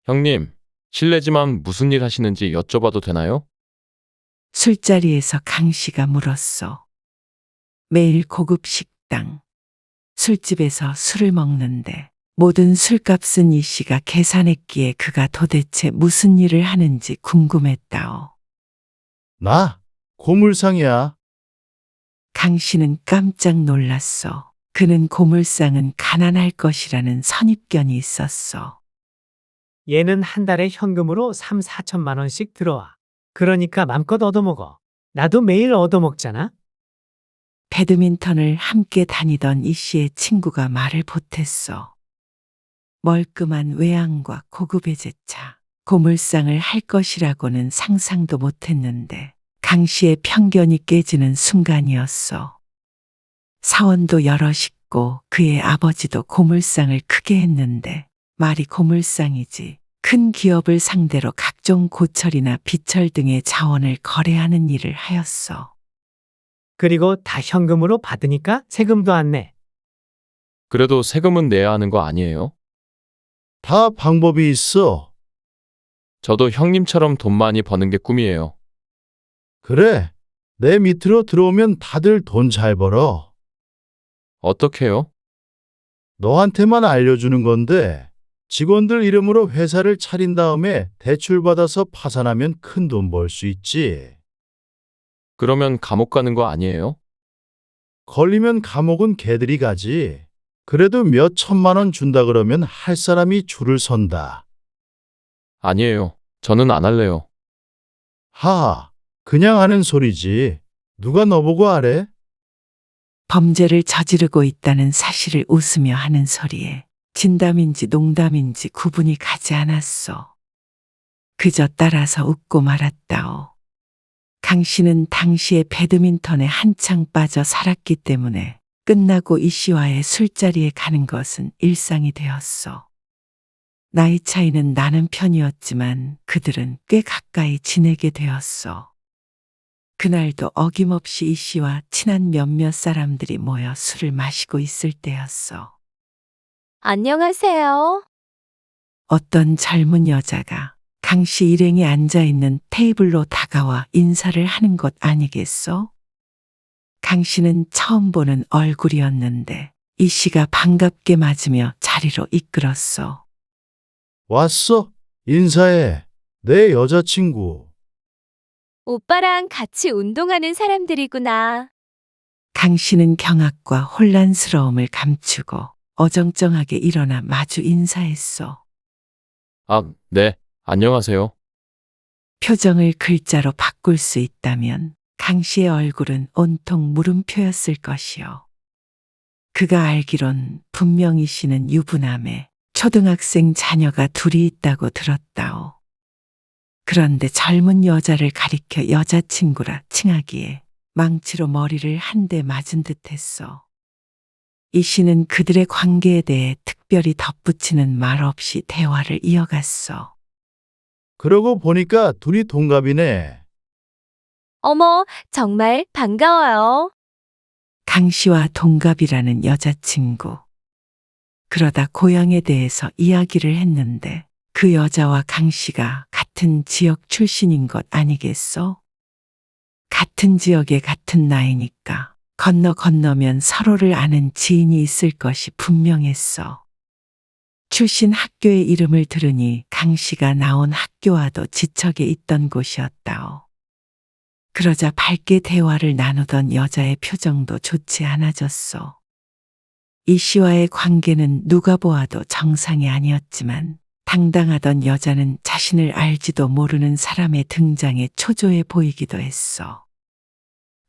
형님, 실례지만 무슨 일 하시는지 여쭤봐도 되나요? 술자리에서 강 씨가 물었어. 매일 고급 식당, 술집에서 술을 먹는데 모든 술값은 이 씨가 계산했기에 그가 도대체 무슨 일을 하는지 궁금했다오. 나 고물상이야. 강 씨는 깜짝 놀랐어. 그는 고물상은 가난할 것이라는 선입견이 있었어. 얘는 한 달에 현금으로 3, 4천만 원씩 들어와. 그러니까 맘껏 얻어먹어. 나도 매일 얻어먹잖아. 배드민턴을 함께 다니던 이 씨의 친구가 말을 보탰어. 멀끔한 외양과 고급 외제차, 고물상을 할 것이라고는 상상도 못했는데 강 씨의 편견이 깨지는 순간이었어. 사원도 여럿있고 그의 아버지도 고물상을 크게 했는데 말이 고물상이지 큰 기업을 상대로 각종 고철이나 비철 등의 자원을 거래하는 일을 하였어. 그리고 다 현금으로 받으니까 세금도 안 내. 그래도 세금은 내야 하는 거 아니에요? 다 방법이 있어. 저도 형님처럼 돈 많이 버는 게 꿈이에요. 그래. 내 밑으로 들어오면 다들 돈 잘 벌어. 어떻게요? 너한테만 알려주는 건데 직원들 이름으로 회사를 차린 다음에 대출받아서 파산하면 큰 돈 벌 수 있지. 그러면 감옥 가는 거 아니에요? 걸리면 감옥은 걔들이 가지. 그래도 몇 천만 원 준다 그러면 할 사람이 줄을 선다. 아니에요. 저는 안 할래요. 하하, 그냥 하는 소리지. 누가 너보고 하래? 범죄를 저지르고 있다는 사실을 웃으며 하는 소리에 진담인지 농담인지 구분이 가지 않았어. 그저 따라서 웃고 말았다오. 강 씨는 당시에 배드민턴에 한창 빠져 살았기 때문에 끝나고 이 씨와의 술자리에 가는 것은 일상이 되었어. 나이 차이는 나는 편이었지만 그들은 꽤 가까이 지내게 되었어. 그날도 어김없이 이 씨와 친한 몇몇 사람들이 모여 술을 마시고 있을 때였어. 안녕하세요. 어떤 젊은 여자가 강 씨 일행이 앉아있는 테이블로 다가와 인사를 하는 것 아니겠어? 강 씨는 처음 보는 얼굴이었는데 이 씨가 반갑게 맞으며 자리로 이끌었어. 왔어? 인사해. 내 여자친구. 오빠랑 같이 운동하는 사람들이구나. 강 씨는 경악과 혼란스러움을 감추고 어정쩡하게 일어나 마주 인사했어. 아, 네. 안녕하세요. 표정을 글자로 바꿀 수 있다면 강 씨의 얼굴은 온통 물음표였을 것이요. 그가 알기론 분명히 씨는 유부남에 초등학생 자녀가 둘이 있다고 들었다오. 그런데 젊은 여자를 가리켜 여자친구라 칭하기에 망치로 머리를 한 대 맞은 듯했어. 이 씨는 그들의 관계에 대해 특별히 덧붙이는 말 없이 대화를 이어갔어. 그러고 보니까 둘이 동갑이네. 어머, 정말 반가워요. 강 씨와 동갑이라는 여자친구. 그러다 고향에 대해서 이야기를 했는데 그 여자와 강 씨가 같은 지역 출신인 것 아니겠어? 같은 지역에 같은 나이니까 건너면 서로를 아는 지인이 있을 것이 분명했어. 출신 학교의 이름을 들으니 강 씨가 나온 학교와도 지척에 있던 곳이었다오. 그러자 밝게 대화를 나누던 여자의 표정도 좋지 않아졌어. 이 씨와의 관계는 누가 보아도 정상이 아니었지만 당당하던 여자는 자신을 알지도 모르는 사람의 등장에 초조해 보이기도 했어.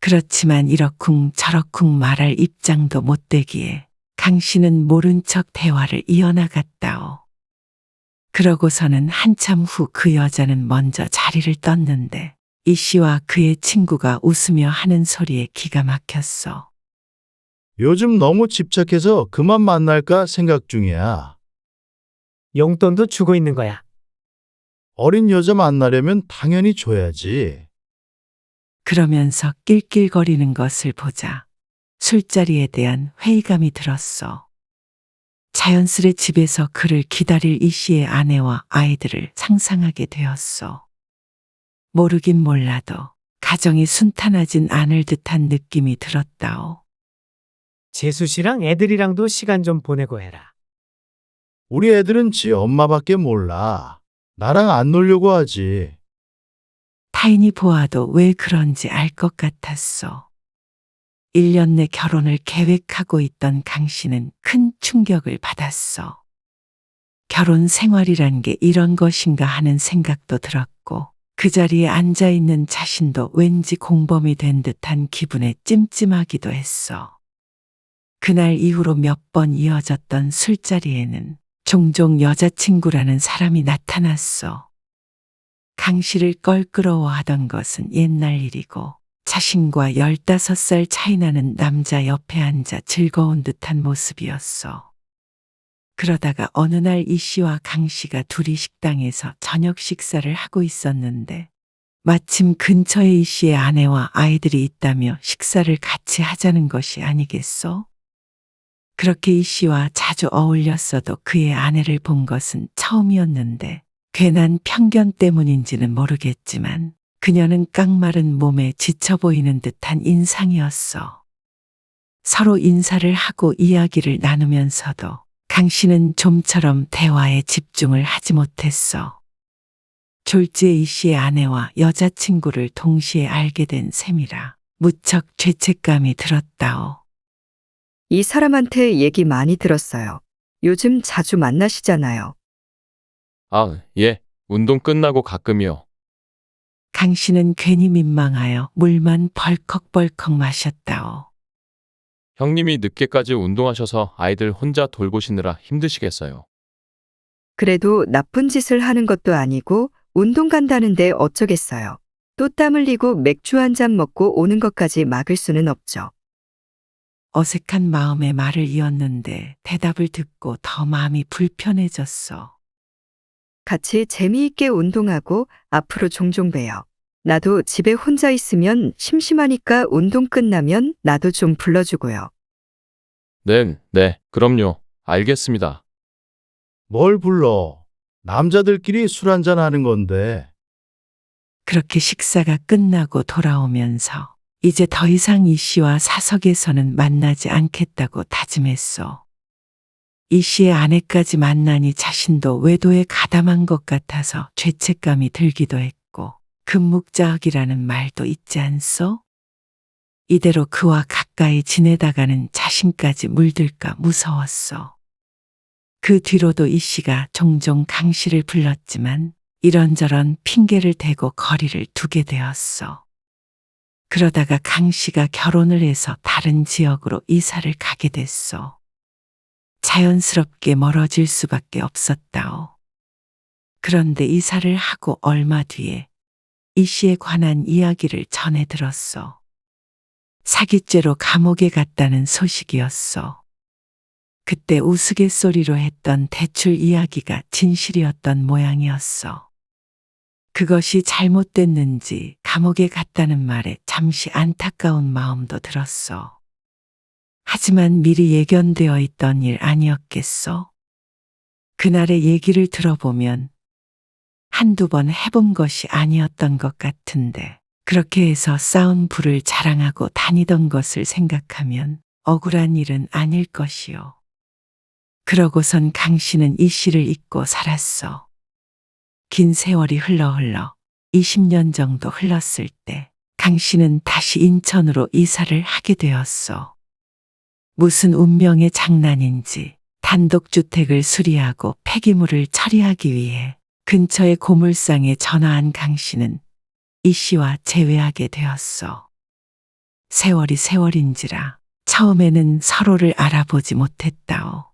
그렇지만 이러쿵 저러쿵 말할 입장도 못 되기에 강 씨는 모른 척 대화를 이어나갔다오. 그러고서는 한참 후 그 여자는 먼저 자리를 떴는데 이 씨와 그의 친구가 웃으며 하는 소리에 기가 막혔어. 요즘 너무 집착해서 그만 만날까 생각 중이야. 용돈도 주고 있는 거야. 어린 여자 만나려면 당연히 줘야지. 그러면서 낄낄거리는 것을 보자 술자리에 대한 회의감이 들었어. 자연스레 집에서 그를 기다릴 이 씨의 아내와 아이들을 상상하게 되었어. 모르긴 몰라도 가정이 순탄하진 않을 듯한 느낌이 들었다오. 재수 씨랑 애들이랑도 시간 좀 보내고 해라. 우리 애들은 지 엄마밖에 몰라. 나랑 안 놀려고 하지. 타인이 보아도 왜 그런지 알 것 같았어. 1년 내 결혼을 계획하고 있던 강 씨는 큰 충격을 받았어. 결혼 생활이란 게 이런 것인가 하는 생각도 들었고 그 자리에 앉아 있는 자신도 왠지 공범이 된 듯한 기분에 찜찜하기도 했어. 그날 이후로 몇 번 이어졌던 술자리에는 종종 여자친구라는 사람이 나타났어. 강 씨를 껄끄러워하던 것은 옛날 일이고 자신과 15살 차이 나는 남자 옆에 앉아 즐거운 듯한 모습이었어. 그러다가 어느 날 이 씨와 강 씨가 둘이 식당에서 저녁 식사를 하고 있었는데 마침 근처에 이 씨의 아내와 아이들이 있다며 식사를 같이 하자는 것이 아니겠소? 그렇게 이 씨와 자주 어울렸어도 그의 아내를 본 것은 처음이었는데 괜한 편견 때문인지는 모르겠지만 그녀는 깡마른 몸에 지쳐 보이는 듯한 인상이었어. 서로 인사를 하고 이야기를 나누면서도 강 씨는 좀처럼 대화에 집중을 하지 못했어. 졸지에 이 씨의 아내와 여자친구를 동시에 알게 된 셈이라 무척 죄책감이 들었다오. 이 사람한테 얘기 많이 들었어요. 요즘 자주 만나시잖아요. 아, 예. 운동 끝나고 가끔이요. 강 씨는 괜히 민망하여 물만 벌컥벌컥 마셨다오. 형님이 늦게까지 운동하셔서 아이들 혼자 돌보시느라 힘드시겠어요. 그래도 나쁜 짓을 하는 것도 아니고 운동 간다는데 어쩌겠어요. 또 땀 흘리고 맥주 한 잔 먹고 오는 것까지 막을 수는 없죠. 어색한 마음에 말을 이었는데 대답을 듣고 더 마음이 불편해졌어. 같이 재미있게 운동하고 앞으로 종종 봬요. 나도 집에 혼자 있으면 심심하니까 운동 끝나면 나도 좀 불러주고요. 네, 그럼요. 알겠습니다. 뭘 불러? 남자들끼리 술 한잔 하는 건데. 그렇게 식사가 끝나고 돌아오면서 이제 더 이상 이 씨와 사석에서는 만나지 않겠다고 다짐했어. 이 씨의 아내까지 만나니 자신도 외도에 가담한 것 같아서 죄책감이 들기도 했고 금묵자학이라는 말도 있지 않소? 이대로 그와 가까이 지내다가는 자신까지 물들까 무서웠어. 그 뒤로도 이 씨가 종종 강 씨를 불렀지만 이런저런 핑계를 대고 거리를 두게 되었어. 그러다가 강 씨가 결혼을 해서 다른 지역으로 이사를 가게 됐어. 자연스럽게 멀어질 수밖에 없었다오. 그런데 이사를 하고 얼마 뒤에 이 씨에 관한 이야기를 전해 들었어. 사기죄로 감옥에 갔다는 소식이었어. 그때 우스갯소리로 했던 대출 이야기가 진실이었던 모양이었어. 그것이 잘못됐는지 감옥에 갔다는 말에 잠시 안타까운 마음도 들었어. 하지만 미리 예견되어 있던 일 아니었겠소? 그날의 얘기를 들어보면 한두 번 해본 것이 아니었던 것 같은데 그렇게 해서 쌓은 부를 자랑하고 다니던 것을 생각하면 억울한 일은 아닐 것이요. 그러고선 강 씨는 이 씨를 잊고 살았어. 긴 세월이 흘러 20년 정도 흘렀을 때 강 씨는 다시 인천으로 이사를 하게 되었어. 무슨 운명의 장난인지 단독주택을 수리하고 폐기물을 처리하기 위해 근처의 고물상에 전화한 강 씨는 이 씨와 재회하게 되었어. 세월이 세월인지라 처음에는 서로를 알아보지 못했다오.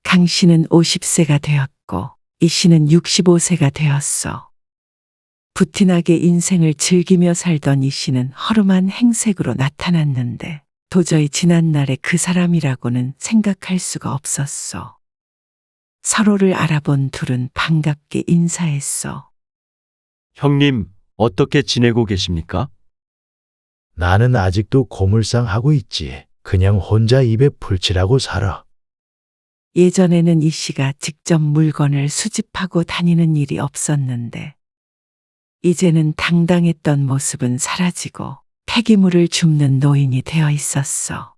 강 씨는 50세가 되었고 이 씨는 65세가 되었어. 부티나게 인생을 즐기며 살던 이 씨는 허름한 행색으로 나타났는데 도저히 지난날의 그 사람이라고는 생각할 수가 없었어. 서로를 알아본 둘은 반갑게 인사했어. 형님, 어떻게 지내고 계십니까? 나는 아직도 고물상 하고 있지. 그냥 혼자 입에 풀칠하고 살아. 예전에는 이 씨가 직접 물건을 수집하고 다니는 일이 없었는데 이제는 당당했던 모습은 사라지고 폐기물을 줍는 노인이 되어 있었어.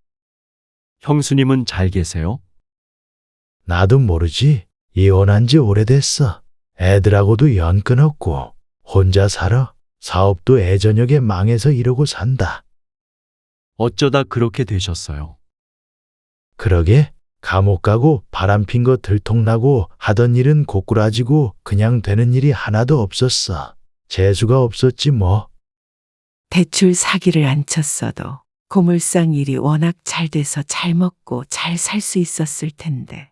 형수님은 잘 계세요? 나도 모르지. 이혼한 지 오래됐어. 애들하고도 연 끊었고 혼자 살아. 사업도 애저녁에 망해서 이러고 산다. 어쩌다 그렇게 되셨어요? 그러게 감옥 가고 바람핀 거 들통나고 하던 일은 고꾸라지고 그냥 되는 일이 하나도 없었어. 재수가 없었지 뭐. 대출 사기를 안 쳤어도 고물상 일이 워낙 잘 돼서 잘 먹고 잘 살 수 있었을 텐데.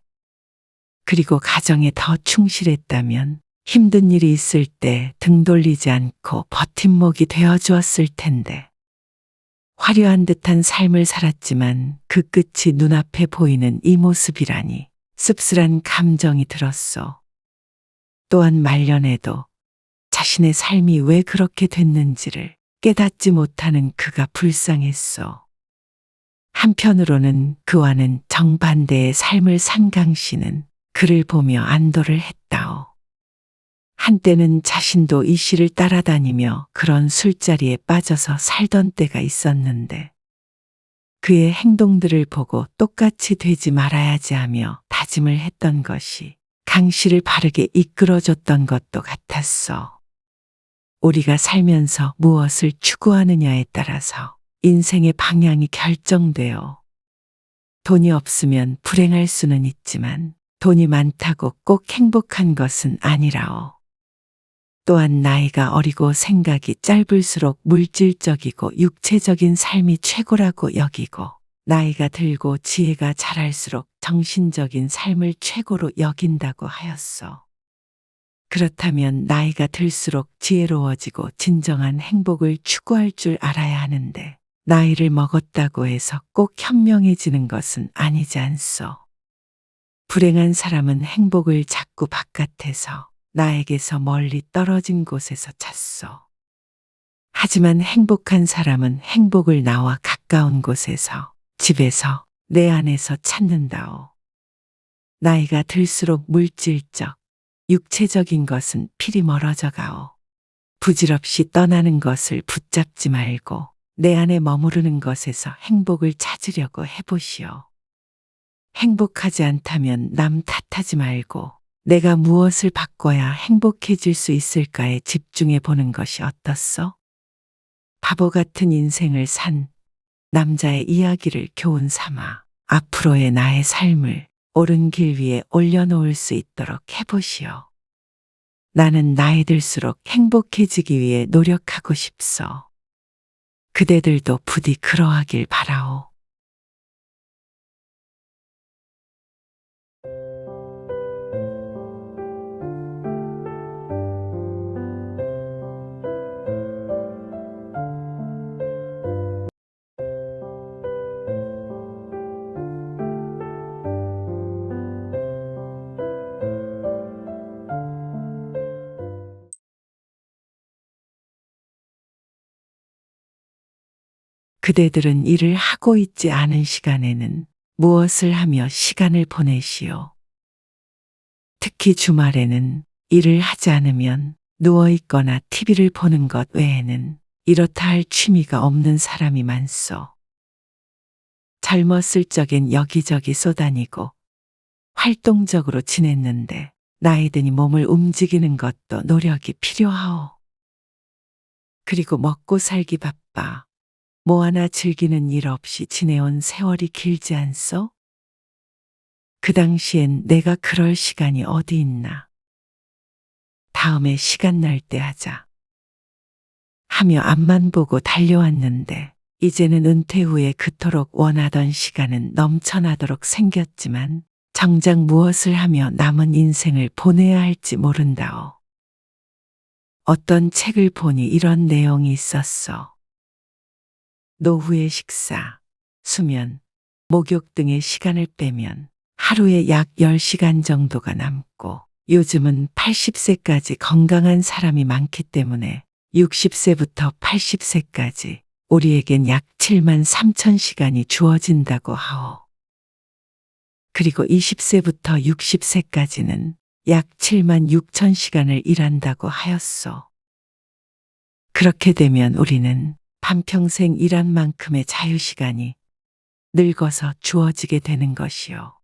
그리고 가정에 더 충실했다면 힘든 일이 있을 때 등 돌리지 않고 버팀목이 되어 주었을 텐데. 화려한 듯한 삶을 살았지만 그 끝이 눈앞에 보이는 이 모습이라니 씁쓸한 감정이 들었소. 또한 말년에도 자신의 삶이 왜 그렇게 됐는지를 깨닫지 못하는 그가 불쌍했소. 한편으로는 그와는 정반대의 삶을 산 강씨는 그를 보며 안도를 했다오. 한때는 자신도 이 씨를 따라다니며 그런 술자리에 빠져서 살던 때가 있었는데 그의 행동들을 보고 똑같이 되지 말아야지 하며 다짐을 했던 것이 강 씨를 바르게 이끌어줬던 것도 같았어. 우리가 살면서 무엇을 추구하느냐에 따라서 인생의 방향이 결정되어. 돈이 없으면 불행할 수는 있지만 돈이 많다고 꼭 행복한 것은 아니라오. 또한 나이가 어리고 생각이 짧을수록 물질적이고 육체적인 삶이 최고라고 여기고 나이가 들고 지혜가 자랄수록 정신적인 삶을 최고로 여긴다고 하였소. 그렇다면 나이가 들수록 지혜로워지고 진정한 행복을 추구할 줄 알아야 하는데 나이를 먹었다고 해서 꼭 현명해지는 것은 아니지 않소. 불행한 사람은 행복을 자꾸 바깥에서 나에게서 멀리 떨어진 곳에서 찾소. 하지만 행복한 사람은 행복을 나와 가까운 곳에서, 집에서, 내 안에서 찾는다오. 나이가 들수록 물질적, 육체적인 것은 필히 멀어져 가오. 부질없이 떠나는 것을 붙잡지 말고 내 안에 머무르는 것에서 행복을 찾으려고 해보시오. 행복하지 않다면 남 탓하지 말고 내가 무엇을 바꿔야 행복해질 수 있을까에 집중해 보는 것이 어떻소? 바보 같은 인생을 산 남자의 이야기를 교훈 삼아 앞으로의 나의 삶을 옳은 길 위에 올려놓을 수 있도록 해보시오. 나는 나이 들수록 행복해지기 위해 노력하고 싶소. 그대들도 부디 그러하길 바라오. 그대들은 일을 하고 있지 않은 시간에는 무엇을 하며 시간을 보내시오? 특히 주말에는 일을 하지 않으면 누워있거나 TV를 보는 것 외에는 이렇다 할 취미가 없는 사람이 많소. 젊었을 적엔 여기저기 쏘다니고 활동적으로 지냈는데 나이 드니 몸을 움직이는 것도 노력이 필요하오. 그리고 먹고 살기 바빠. 뭐 하나 즐기는 일 없이 지내온 세월이 길지 않소? 그 당시엔 내가 그럴 시간이 어디 있나. 다음에 시간 날 때 하자. 하며 앞만 보고 달려왔는데 이제는 은퇴 후에 그토록 원하던 시간은 넘쳐나도록 생겼지만 정작 무엇을 하며 남은 인생을 보내야 할지 모른다오. 어떤 책을 보니 이런 내용이 있었어. 노후의 식사, 수면, 목욕 등의 시간을 빼면 하루에 약 10시간 정도가 남고 요즘은 80세까지 건강한 사람이 많기 때문에 60세부터 80세까지 우리에겐 약 7만 3천 시간이 주어진다고 하오. 그리고 20세부터 60세까지는 약 7만 6천 시간을 일한다고 하였소. 그렇게 되면 우리는 반평생 일한 만큼의 자유시간이 늙어서 주어지게 되는 것이요.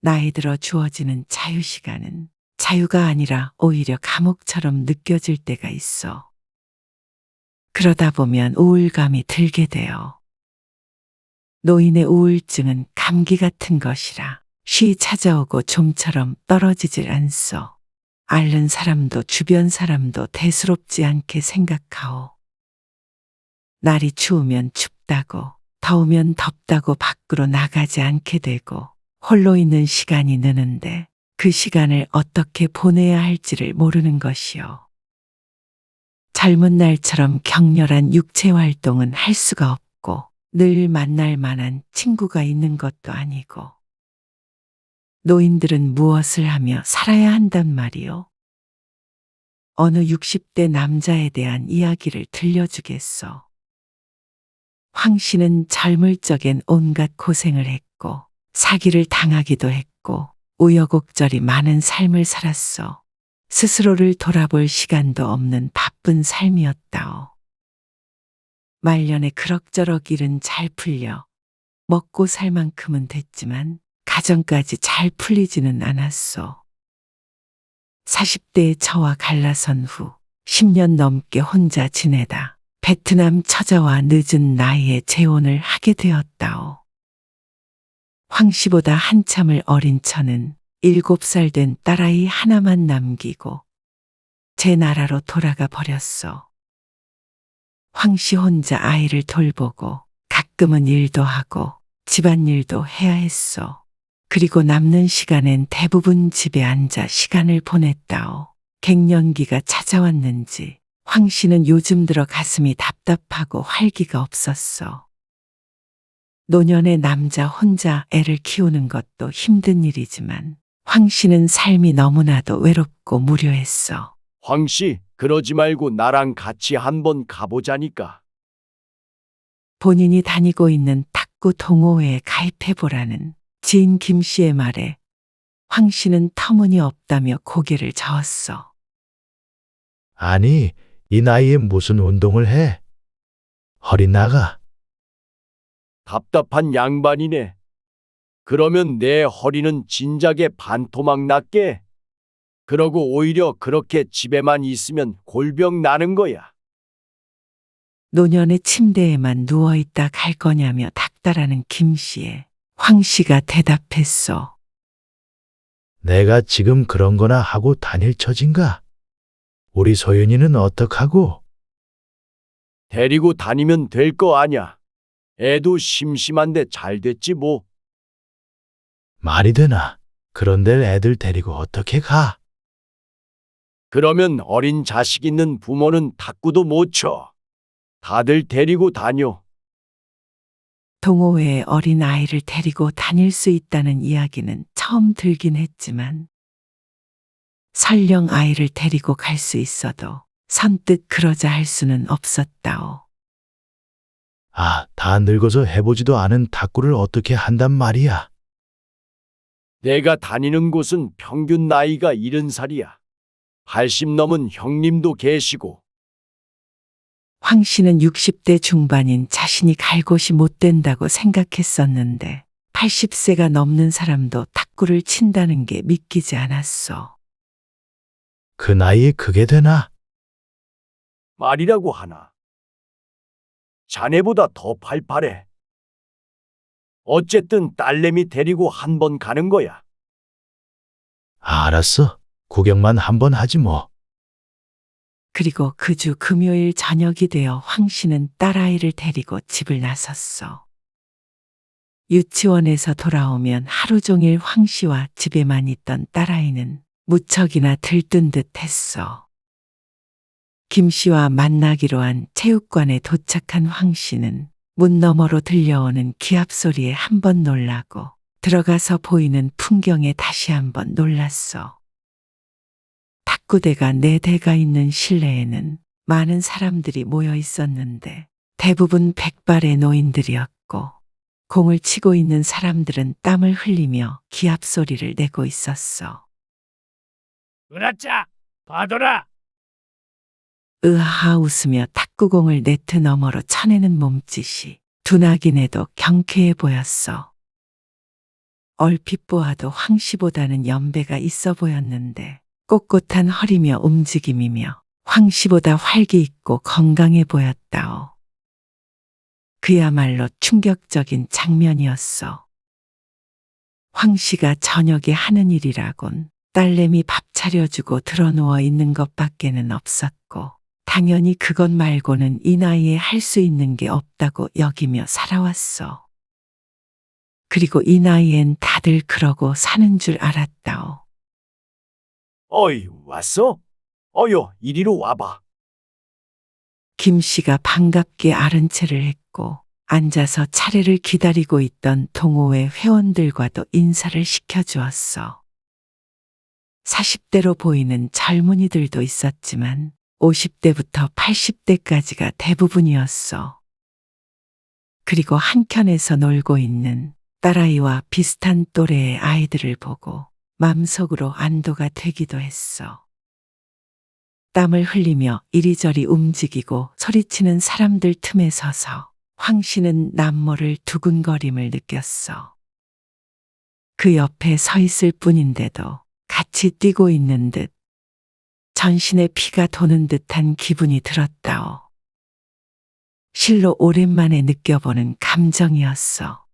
나이 들어 주어지는 자유시간은 자유가 아니라 오히려 감옥처럼 느껴질 때가 있어. 그러다 보면 우울감이 들게 돼요. 노인의 우울증은 감기 같은 것이라 쉬 찾아오고 좀처럼 떨어지질 않소. 앓는 사람도 주변 사람도 대수롭지 않게 생각하오. 날이 추우면 춥다고, 더우면 덥다고 밖으로 나가지 않게 되고, 홀로 있는 시간이 느는데 그 시간을 어떻게 보내야 할지를 모르는 것이요. 젊은 날처럼 격렬한 육체 활동은 할 수가 없고, 늘 만날 만한 친구가 있는 것도 아니고, 노인들은 무엇을 하며 살아야 한단 말이요. 어느 60대 남자에 대한 이야기를 들려주겠소. 황 씨는 젊을 적엔 온갖 고생을 했고, 사기를 당하기도 했고, 우여곡절이 많은 삶을 살았소. 스스로를 돌아볼 시간도 없는 바쁜 삶이었다오. 말년에 그럭저럭 일은 잘 풀려 먹고 살 만큼은 됐지만 가정까지 잘 풀리지는 않았소. 40대에 저와 갈라선 후 10년 넘게 혼자 지내다 베트남 처자와 늦은 나이에 재혼을 하게 되었다오. 황 씨보다 한참을 어린 처는 7살 된 딸아이 하나만 남기고 제 나라로 돌아가 버렸소. 황 씨 혼자 아이를 돌보고 가끔은 일도 하고 집안일도 해야 했소. 그리고 남는 시간엔 대부분 집에 앉아 시간을 보냈다오. 갱년기가 찾아왔는지 황 씨는 요즘 들어 가슴이 답답하고 활기가 없었어. 노년의 남자 혼자 애를 키우는 것도 힘든 일이지만 황 씨는 삶이 너무나도 외롭고 무료했어. 황 씨, 그러지 말고 나랑 같이 한번 가보자니까. 본인이 다니고 있는 탁구 동호회에 가입해보라는 지인 김 씨의 말에 황 씨는 터무니없다며 고개를 저었어. 아니, 이 나이에 무슨 운동을 해? 허리 나가. 답답한 양반이네. 그러면 내 허리는 진작에 반토막 났게. 그러고 오히려 그렇게 집에만 있으면 골병 나는 거야. 노년의 침대에만 누워있다 갈 거냐며 닥달하는 김 씨에 황 씨가 대답했어. 내가 지금 그런 거나 하고 다닐 처진가? 우리 소윤이는 어떡하고? 데리고 다니면 될 거 아냐. 애도 심심한데 잘 됐지 뭐. 말이 되나? 그런데 애들 데리고 어떻게 가? 그러면 어린 자식 있는 부모는 탁구도 못 쳐. 다들 데리고 다녀. 동호회에 어린 아이를 데리고 다닐 수 있다는 이야기는 처음 들긴 했지만 설령 아이를 데리고 갈 수 있어도 선뜻 그러자 할 수는 없었다오. 아, 다 늙어서 해보지도 않은 탁구를 어떻게 한단 말이야? 내가 다니는 곳은 평균 나이가 70살이야. 80 넘은 형님도 계시고. 황 씨는 60대 중반인 자신이 갈 곳이 못 된다고 생각했었는데 80세가 넘는 사람도 탁구를 친다는 게 믿기지 않았어. 그 나이에 그게 되나? 말이라고 하나. 자네보다 더 팔팔해. 어쨌든 딸내미 데리고 한 번 가는 거야. 알았어. 구경만 한번 하지 뭐. 그리고 그 주 금요일 저녁이 되어 황 씨는 딸아이를 데리고 집을 나섰어. 유치원에서 돌아오면 하루 종일 황 씨와 집에만 있던 딸아이는 무척이나 들뜬 듯 했어. 김 씨와 만나기로 한 체육관에 도착한 황 씨는 문 너머로 들려오는 기합 소리에 한 번 놀라고 들어가서 보이는 풍경에 다시 한 번 놀랐어. 탁구대가 4대가 있는 실내에는 많은 사람들이 모여 있었는데 대부분 백발의 노인들이었고 공을 치고 있는 사람들은 땀을 흘리며 기합 소리를 내고 있었어. 은하짜, 봐둬라. 으하하 웃으며 탁구공을 네트 너머로 쳐내는 몸짓이 둔하긴해도 경쾌해 보였어. 얼핏 보아도 황 씨보다는 연배가 있어 보였는데 꼿꼿한 허리며 움직임이며 황 씨보다 활기 있고 건강해 보였다오. 그야말로 충격적인 장면이었어. 황 씨가 저녁에 하는 일이라곤 딸내미 밥 차려주고 드러누워 있는 것밖에는 없었고, 당연히 그것 말고는 이 나이에 할 수 있는 게 없다고 여기며 살아왔어. 그리고 이 나이엔 다들 그러고 사는 줄 알았다오. 어이, 왔어? 어여, 이리로 와봐. 김 씨가 반갑게 아른 체를 했고 앉아서 차례를 기다리고 있던 동호회 회원들과도 인사를 시켜주었어. 40대로 보이는 젊은이들도 있었지만 50대부터 80대까지가 대부분이었어. 그리고 한켠에서 놀고 있는 딸아이와 비슷한 또래의 아이들을 보고 맘속으로 안도가 되기도 했어. 땀을 흘리며 이리저리 움직이고 소리치는 사람들 틈에 서서 황 씨는 남모를 두근거림을 느꼈어. 그 옆에 서 있을 뿐인데도 같이 뛰고 있는 듯 전신에 피가 도는 듯한 기분이 들었다오. 실로 오랜만에 느껴보는 감정이었어.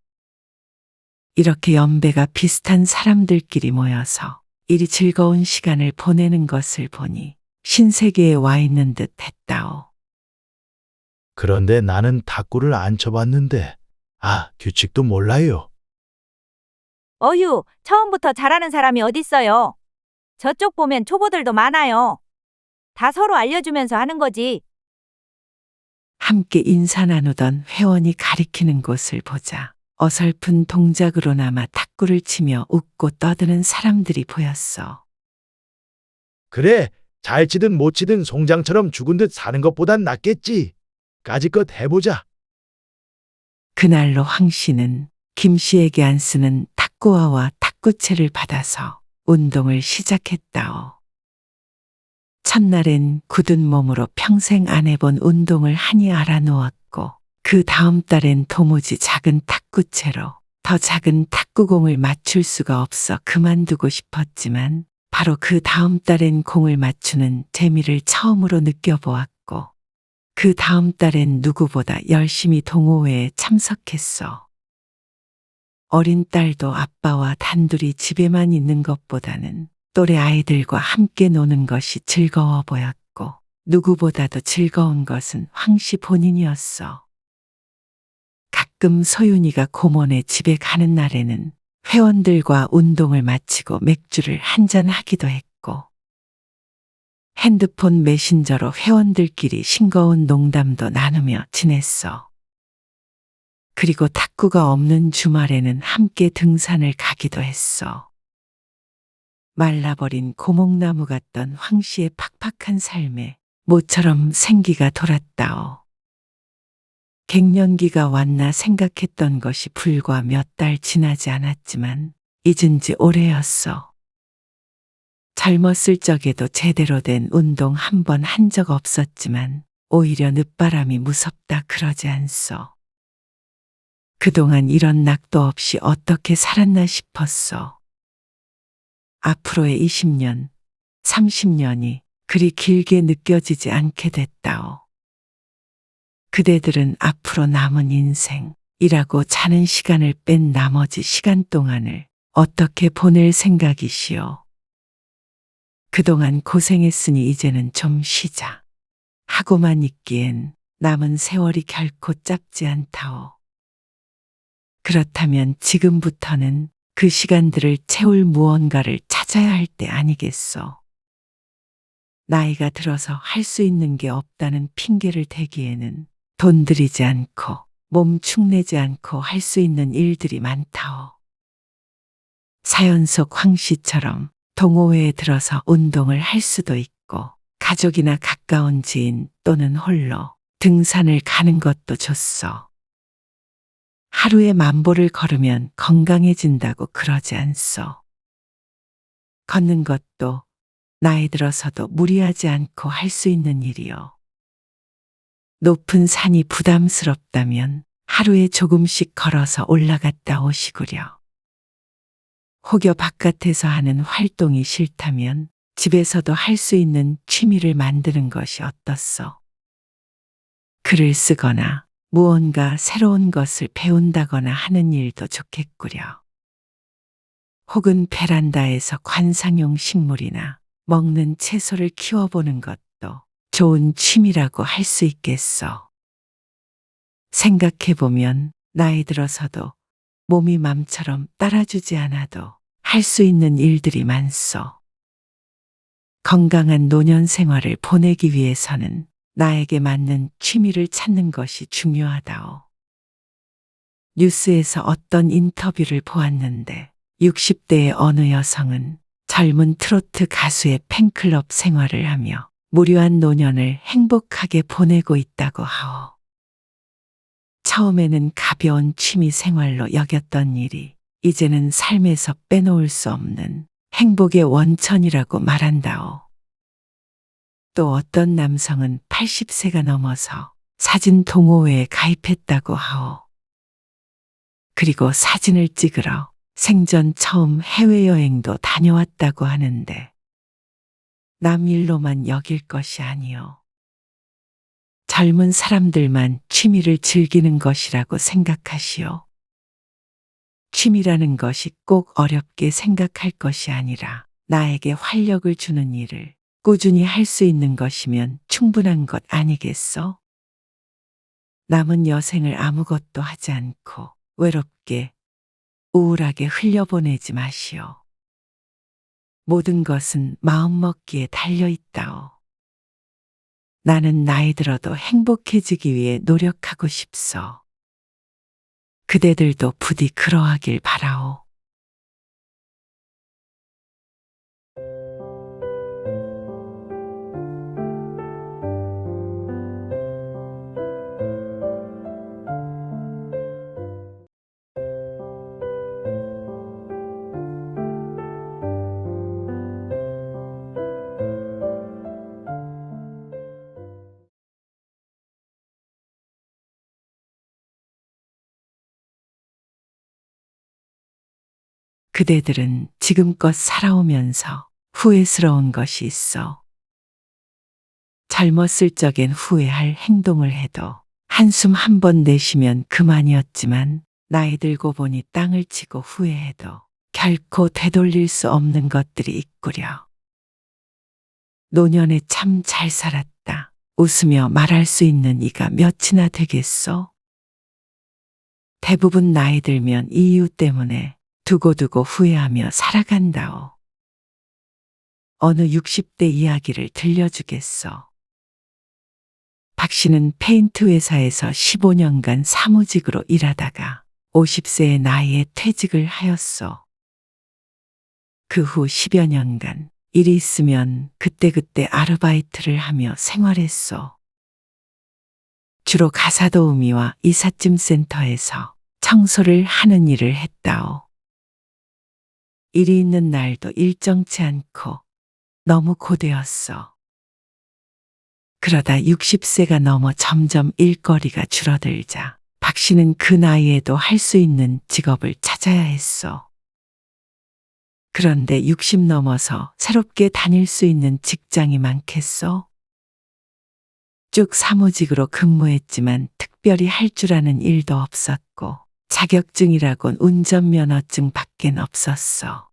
이렇게 연배가 비슷한 사람들끼리 모여서 이리 즐거운 시간을 보내는 것을 보니 신세계에 와 있는 듯 했다오. 그런데 나는 탁구를 안 쳐봤는데, 규칙도 몰라요. 어휴, 처음부터 잘하는 사람이 어딨어요. 저쪽 보면 초보들도 많아요. 다 서로 알려주면서 하는 거지. 함께 인사 나누던 회원이 가리키는 곳을 보자 어설픈 동작으로나마 탁구를 치며 웃고 떠드는 사람들이 보였어. 그래, 잘 치든 못 치든 송장처럼 죽은 듯 사는 것보단 낫겠지. 까짓것 해보자. 그날로 황 씨는 김 씨에게 안 쓰는 탁구화와 탁구채를 받아서 운동을 시작했다오. 첫날엔 굳은 몸으로 평생 안 해본 운동을 하니 알아누웠고, 그 다음 달엔 도무지 작은 탁구채로 더 작은 탁구공을 맞출 수가 없어 그만두고 싶었지만, 바로 그 다음 달엔 공을 맞추는 재미를 처음으로 느껴보았고, 그 다음 달엔 누구보다 열심히 동호회에 참석했어. 어린 딸도 아빠와 단둘이 집에만 있는 것보다는 또래 아이들과 함께 노는 것이 즐거워 보였고, 누구보다도 즐거운 것은 황 씨 본인이었어. 가끔 소윤이가 고모네 집에 가는 날에는 회원들과 운동을 마치고 맥주를 한잔하기도 했고, 핸드폰 메신저로 회원들끼리 싱거운 농담도 나누며 지냈어. 그리고 탁구가 없는 주말에는 함께 등산을 가기도 했어. 말라버린 고목나무 같던 황 씨의 팍팍한 삶에 모처럼 생기가 돌았다오. 갱년기가 왔나 생각했던 것이 불과 몇 달 지나지 않았지만 잊은 지 오래였어. 젊었을 적에도 제대로 된 운동 한 번 한 적 없었지만 오히려 늦바람이 무섭다 그러지 않소. 그동안 이런 낙도 없이 어떻게 살았나 싶었어. 앞으로의 20년, 30년이 그리 길게 느껴지지 않게 됐다오. 그대들은 앞으로 남은 인생, 일하고 자는 시간을 뺀 나머지 시간 동안을 어떻게 보낼 생각이시오? 그동안 고생했으니 이제는 좀 쉬자. 하고만 있기엔 남은 세월이 결코 짧지 않다오. 그렇다면 지금부터는 그 시간들을 채울 무언가를 찾아야 할 때 아니겠소. 나이가 들어서 할 수 있는 게 없다는 핑계를 대기에는 돈 들이지 않고 몸 축내지 않고 할 수 있는 일들이 많다오. 사연 속 황 씨처럼 동호회에 들어서 운동을 할 수도 있고, 가족이나 가까운 지인 또는 홀로 등산을 가는 것도 좋소. 하루에 10,000보를 걸으면 건강해진다고 그러지 않소. 걷는 것도 나이 들어서도 무리하지 않고 할 수 있는 일이요. 높은 산이 부담스럽다면 하루에 조금씩 걸어서 올라갔다 오시구려. 혹여 바깥에서 하는 활동이 싫다면 집에서도 할 수 있는 취미를 만드는 것이 어떻소? 글을 쓰거나 무언가 새로운 것을 배운다거나 하는 일도 좋겠구려. 혹은 베란다에서 관상용 식물이나 먹는 채소를 키워보는 것도 좋은 취미라고 할 수 있겠어. 생각해보면 나이 들어서도 몸이 맘처럼 따라주지 않아도 할 수 있는 일들이 많소. 건강한 노년 생활을 보내기 위해서는 나에게 맞는 취미를 찾는 것이 중요하다오. 뉴스에서 어떤 인터뷰를 보았는데 60대의 어느 여성은 젊은 트로트 가수의 팬클럽 생활을 하며 무료한 노년을 행복하게 보내고 있다고 하오. 처음에는 가벼운 취미 생활로 여겼던 일이 이제는 삶에서 빼놓을 수 없는 행복의 원천이라고 말한다오. 또 어떤 남성은 80세가 넘어서 사진 동호회에 가입했다고 하오. 그리고 사진을 찍으러 생전 처음 해외여행도 다녀왔다고 하는데 남 일로만 여길 것이 아니오. 젊은 사람들만 취미를 즐기는 것이라고 생각하시오. 취미라는 것이 꼭 어렵게 생각할 것이 아니라 나에게 활력을 주는 일을 꾸준히 할 수 있는 것이면 충분한 것 아니겠어? 남은 여생을 아무것도 하지 않고 외롭게 우울하게 흘려보내지 마시오. 모든 것은 마음먹기에 달려있다오. 나는 나이 들어도 행복해지기 위해 노력하고 싶소. 그대들도 부디 그러하길 바라오. 그대들은 지금껏 살아오면서 후회스러운 것이 있어. 젊었을 적엔 후회할 행동을 해도 한숨 한 번 내쉬면 그만이었지만 나이 들고 보니 땅을 치고 후회해도 결코 되돌릴 수 없는 것들이 있구려. 노년에 참 잘 살았다. 웃으며 말할 수 있는 이가 몇이나 되겠소? 대부분 나이 들면 이 이유 때문에 두고두고 후회하며 살아간다오. 어느 60대 이야기를 들려주겠소. 박 씨는 페인트 회사에서 15년간 사무직으로 일하다가 50세의 나이에 퇴직을 하였소. 그 후 10여 년간 일이 있으면 그때그때 아르바이트를 하며 생활했소. 주로 가사도우미와 이삿짐 센터에서 청소를 하는 일을 했다오. 일이 있는 날도 일정치 않고 너무 고되었어. 그러다 60세가 넘어 점점 일거리가 줄어들자 박 씨는 그 나이에도 할 수 있는 직업을 찾아야 했어. 그런데 60 넘어서 새롭게 다닐 수 있는 직장이 많겠어? 쭉 사무직으로 근무했지만 특별히 할 줄 아는 일도 없었고 자격증이라곤 운전면허증 밖엔 없었어.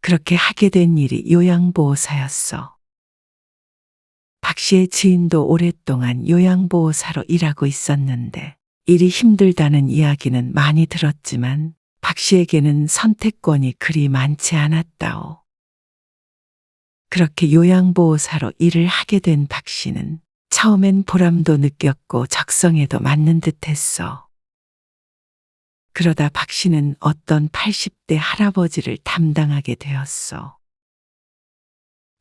그렇게 하게 된 일이 요양보호사였어. 박 씨의 지인도 오랫동안 요양보호사로 일하고 있었는데 일이 힘들다는 이야기는 많이 들었지만 박 씨에게는 선택권이 그리 많지 않았다오. 그렇게 요양보호사로 일을 하게 된 박 씨는 처음엔 보람도 느꼈고 적성에도 맞는 듯했어. 그러다 박 씨는 어떤 80대 할아버지를 담당하게 되었어.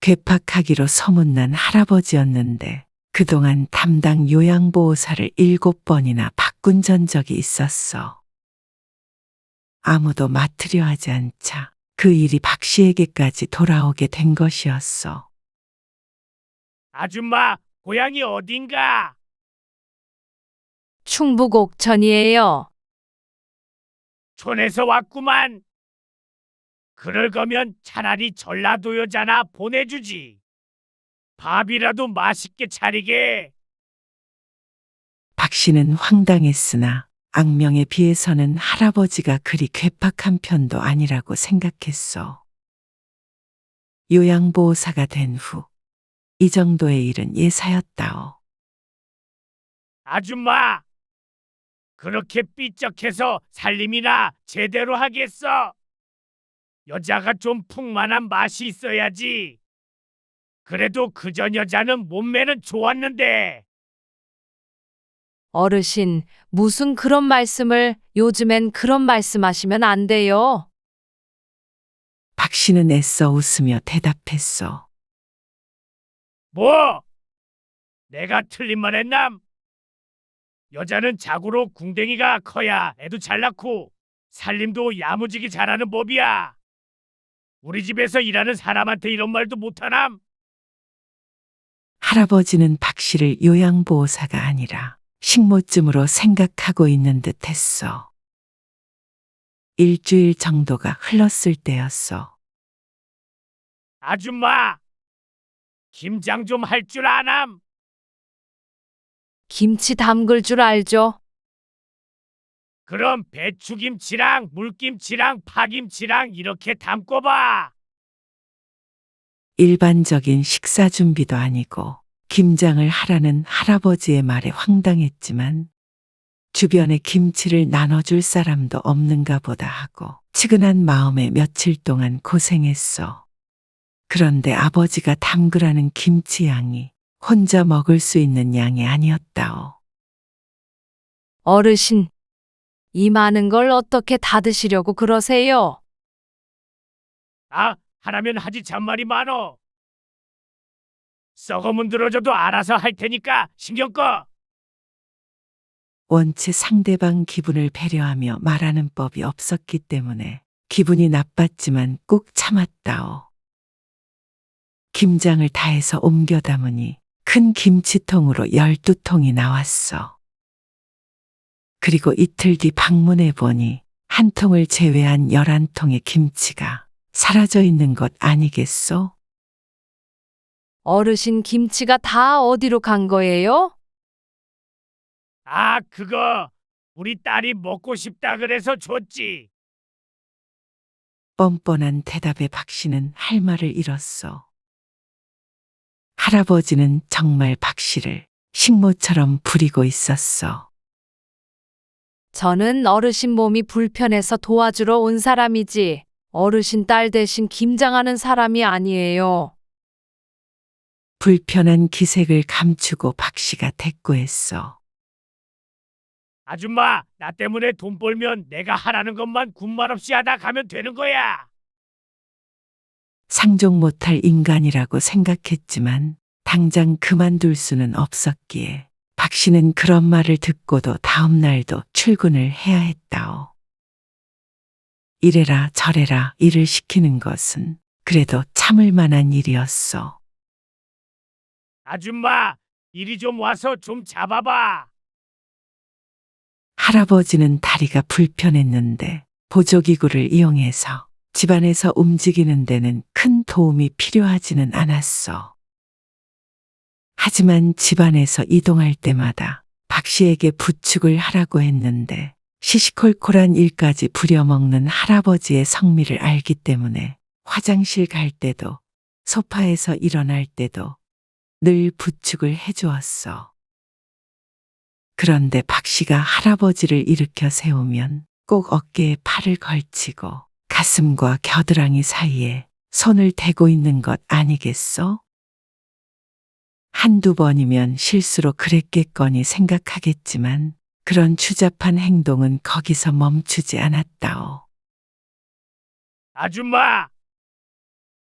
괴팍하기로 소문난 할아버지였는데 그동안 담당 요양보호사를 7번이나 바꾼 전적이 있었어. 아무도 맡으려 하지 않자 그 일이 박 씨에게까지 돌아오게 된 것이었어. 아줌마, 고향이 어딘가? 충북 옥천이에요. 촌에서 왔구만. 그럴 거면 차라리 전라도 여자나 보내주지. 밥이라도 맛있게 차리게. 박 씨는 황당했으나 악명에 비해서는 할아버지가 그리 괴팍한 편도 아니라고 생각했어. 요양보호사가 된 후 이 정도의 일은 예사였다오. 아줌마! 그렇게 삐쩍해서 살림이나 제대로 하겠어? 여자가 좀 풍만한 맛이 있어야지. 그래도 그전 여자는 몸매는 좋았는데. 어르신, 무슨 그런 말씀을, 요즘엔 그런 말씀하시면 안 돼요. 박 씨는 애써 웃으며 대답했어. 뭐? 내가 틀린 말 했남? 여자는 자고로 궁뎅이가 커야 애도 잘 낳고 살림도 야무지게 잘하는 법이야. 우리 집에서 일하는 사람한테 이런 말도 못하남? 할아버지는 박 씨를 요양보호사가 아니라 식모쯤으로 생각하고 있는 듯 했어. 일주일 정도가 흘렀을 때였어. 아줌마! 김장 좀 할 줄 아남? 김치 담글 줄 알죠? 그럼 배추김치랑 물김치랑 파김치랑 이렇게 담궈봐. 일반적인 식사 준비도 아니고 김장을 하라는 할아버지의 말에 황당했지만 주변에 김치를 나눠줄 사람도 없는가 보다 하고 측은한 마음에 며칠 동안 고생했어. 그런데 아버지가 담그라는 김치 양이 혼자 먹을 수 있는 양이 아니었다오. 어르신, 이 많은 걸 어떻게 다 드시려고 그러세요? 아, 하라면 하지 잔말이 많어. 썩어 문드러져도 알아서 할 테니까 신경 꺼. 원체 상대방 기분을 배려하며 말하는 법이 없었기 때문에 기분이 나빴지만 꾹 참았다오. 김장을 다해서 옮겨 담으니 큰 김치통으로 12통이 나왔어. 그리고 이틀 뒤 방문해 보니 한 통을 제외한 11통의 김치가 사라져 있는 것 아니겠소? 어르신, 김치가 다 어디로 간 거예요? 아, 그거 우리 딸이 먹고 싶다 그래서 줬지. 뻔뻔한 대답에 박 씨는 할 말을 잃었어. 할아버지는 정말 박 씨를 식모처럼 부리고 있었어. 저는 어르신 몸이 불편해서 도와주러 온 사람이지, 어르신 딸 대신 김장하는 사람이 아니에요. 불편한 기색을 감추고 박 씨가 대꾸했어. 아줌마, 나 때문에 돈 벌면 내가 하라는 것만 군말 없이 하다 가면 되는 거야. 상종 못할 인간이라고 생각했지만 당장 그만둘 수는 없었기에 박 씨는 그런 말을 듣고도 다음 날도 출근을 해야 했다오. 이래라 저래라 일을 시키는 것은 그래도 참을 만한 일이었어. 아줌마, 이리 좀 와서 좀 잡아봐. 할아버지는 다리가 불편했는데 보조기구를 이용해서 집안에서 움직이는 데는 큰 도움이 필요하지는 않았어. 하지만 집안에서 이동할 때마다 박 씨에게 부축을 하라고 했는데 시시콜콜한 일까지 부려먹는 할아버지의 성미를 알기 때문에 화장실 갈 때도 소파에서 일어날 때도 늘 부축을 해주었어. 그런데 박 씨가 할아버지를 일으켜 세우면 꼭 어깨에 팔을 걸치고 가슴과 겨드랑이 사이에 손을 대고 있는 것 아니겠어? 한두 번이면 실수로 그랬겠거니 생각하겠지만 그런 추잡한 행동은 거기서 멈추지 않았다오. 아줌마,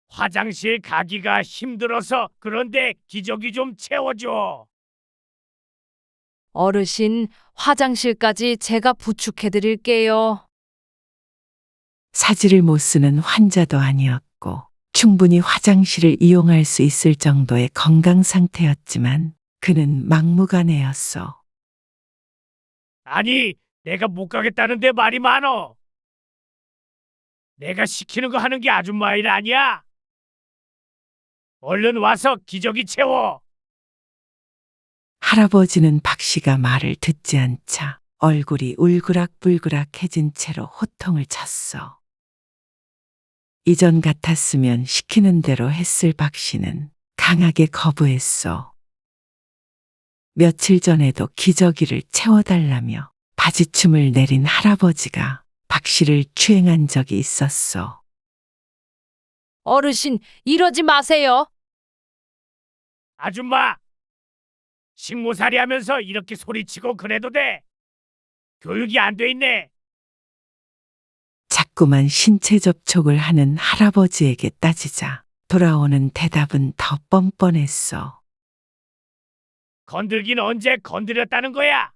화장실 가기가 힘들어서 그런데 기저귀 좀 채워줘. 어르신, 화장실까지 제가 부축해 드릴게요. 사지를 못 쓰는 환자도 아니었고 충분히 화장실을 이용할 수 있을 정도의 건강 상태였지만 그는 막무가내였어. 아니, 내가 못 가겠다는데 말이 많어. 내가 시키는 거 하는 게 아줌마 일 아니야? 얼른 와서 기저귀 채워. 할아버지는 박 씨가 말을 듣지 않자 얼굴이 울그락불그락해진 채로 호통을 쳤어. 이전 같았으면 시키는 대로 했을 박 씨는 강하게 거부했어. 며칠 전에도 기저귀를 채워달라며 바지춤을 내린 할아버지가 박 씨를 추행한 적이 있었어. 어르신, 이러지 마세요. 아줌마! 식모살이 하면서 이렇게 소리치고 그래도 돼? 교육이 안 돼 있네. 자꾸만 신체 접촉을 하는 할아버지에게 따지자 돌아오는 대답은 더 뻔뻔했어. 건들긴 언제 건드렸다는 거야?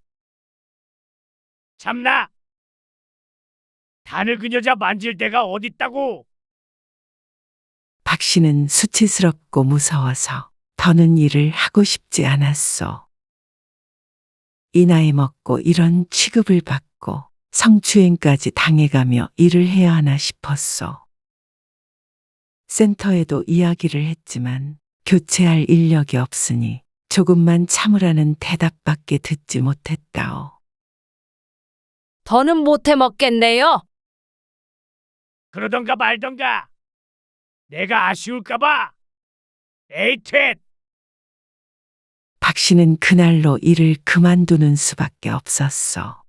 참나! 단을 그 여자 만질 데가 어딨다고? 박 씨는 수치스럽고 무서워서 더는 일을 하고 싶지 않았어. 이 나이 먹고 이런 취급을 받고 성추행까지 당해가며 일을 해야 하나 싶었어. 센터에도 이야기를 했지만 교체할 인력이 없으니 조금만 참으라는 대답밖에 듣지 못했다오. 더는 못해 먹겠네요. 그러던가 말던가. 내가 아쉬울까봐. 에이 퇴! 박 씨는 그날로 일을 그만두는 수밖에 없었어.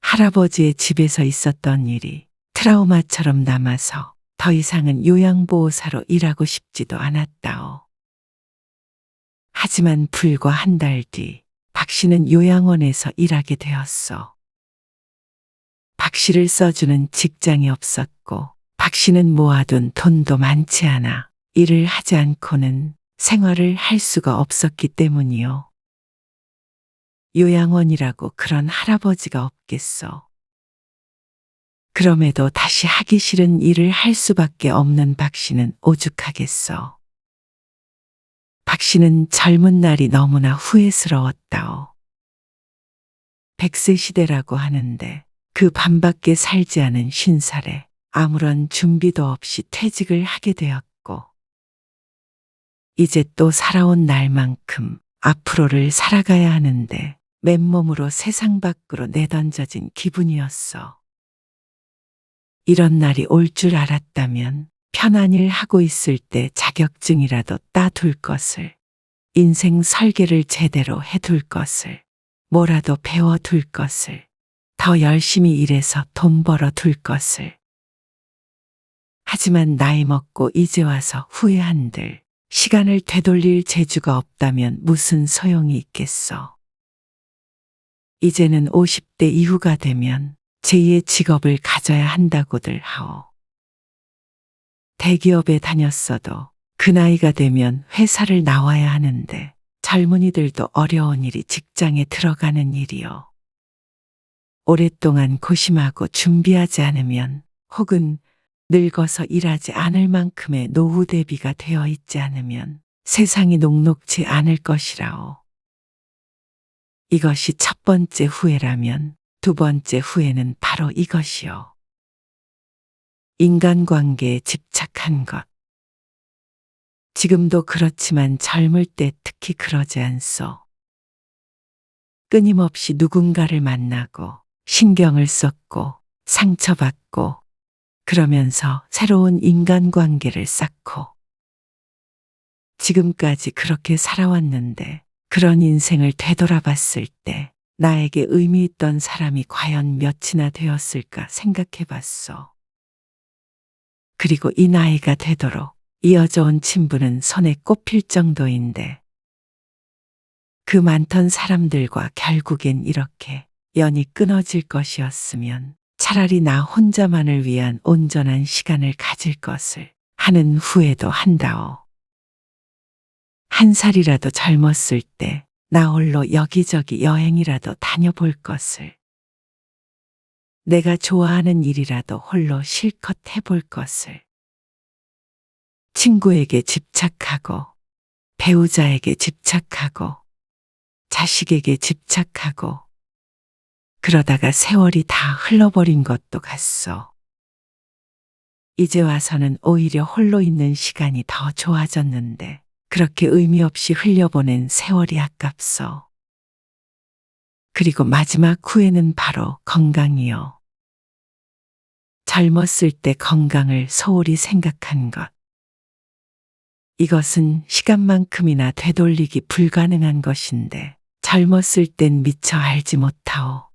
할아버지의 집에서 있었던 일이 트라우마처럼 남아서 더 이상은 요양보호사로 일하고 싶지도 않았다오. 하지만 불과 한 달 뒤 박 씨는 요양원에서 일하게 되었어. 박 씨를 써주는 직장이 없었고 박 씨는 모아둔 돈도 많지 않아 일을 하지 않고는 생활을 할 수가 없었기 때문이요. 요양원이라고 그런 할아버지가 없겠어. 그럼에도 다시 하기 싫은 일을 할 수밖에 없는 박 씨는 오죽하겠어. 박 씨는 젊은 날이 너무나 후회스러웠다오. 100세 시대라고 하는데 그 반밖에 살지 않은 50살에 아무런 준비도 없이 퇴직을 하게 되었고 이제 또 살아온 날만큼 앞으로를 살아가야 하는데 맨몸으로 세상 밖으로 내던져진 기분이었어. 이런 날이 올 줄 알았다면 편한 일 하고 있을 때 자격증이라도 따둘 것을, 인생 설계를 제대로 해둘 것을, 뭐라도 배워둘 것을, 더 열심히 일해서 돈 벌어둘 것을. 하지만 나이 먹고 이제 와서 후회한들 시간을 되돌릴 재주가 없다면 무슨 소용이 있겠어. 이제는 50대 이후가 되면 제2의 직업을 가져야 한다고들 하오. 대기업에 다녔어도 그 나이가 되면 회사를 나와야 하는데 젊은이들도 어려운 일이 직장에 들어가는 일이요. 오랫동안 고심하고 준비하지 않으면 혹은 늙어서 일하지 않을 만큼의 노후 대비가 되어 있지 않으면 세상이 녹록지 않을 것이라오. 이것이 첫 번째 후회라면 두 번째 후회는 바로 이것이요. 인간관계에 집착한 것. 지금도 그렇지만 젊을 때 특히 그러지 않소. 끊임없이 누군가를 만나고 신경을 썼고 상처받고 그러면서 새로운 인간관계를 쌓고 지금까지 그렇게 살아왔는데 그런 인생을 되돌아봤을 때 나에게 의미 있던 사람이 과연 몇이나 되었을까 생각해봤소. 그리고 이 나이가 되도록 이어져 온 친분은 손에 꼽힐 정도인데 그 많던 사람들과 결국엔 이렇게 연이 끊어질 것이었으면 차라리 나 혼자만을 위한 온전한 시간을 가질 것을 하는 후회도 한다오. 한 살이라도 젊었을 때 나 홀로 여기저기 여행이라도 다녀볼 것을. 내가 좋아하는 일이라도 홀로 실컷 해볼 것을. 친구에게 집착하고, 배우자에게 집착하고, 자식에게 집착하고, 그러다가 세월이 다 흘러버린 것도 같소. 이제 와서는 오히려 홀로 있는 시간이 더 좋아졌는데 그렇게 의미 없이 흘려보낸 세월이 아깝소. 그리고 마지막 후회는 바로 건강이요. 젊었을 때 건강을 소홀히 생각한 것. 이것은 시간만큼이나 되돌리기 불가능한 것인데 젊었을 땐 미처 알지 못하오.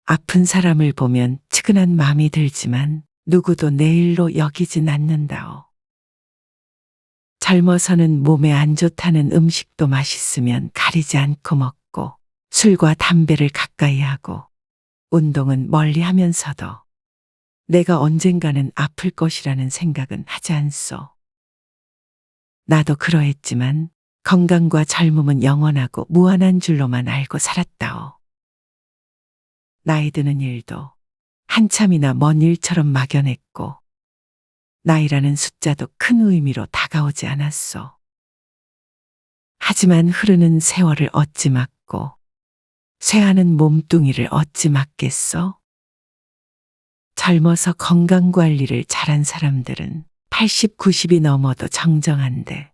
아픈 사람을 보면 측은한 마음이 들지만 누구도 내 일로 여기진 않는다오. 젊어서는 몸에 안 좋다는 음식도 맛있으면 가리지 않고 먹고 술과 담배를 가까이 하고 운동은 멀리 하면서도 내가 언젠가는 아플 것이라는 생각은 하지 않소. 나도 그러했지만 건강과 젊음은 영원하고 무한한 줄로만 알고 살았다오. 나이 드는 일도 한참이나 먼 일처럼 막연했고 나이라는 숫자도 큰 의미로 다가오지 않았소. 하지만 흐르는 세월을 어찌 막고 쇠하는 몸뚱이를 어찌 막겠소? 젊어서 건강관리를 잘한 사람들은 80, 90이 넘어도 정정한데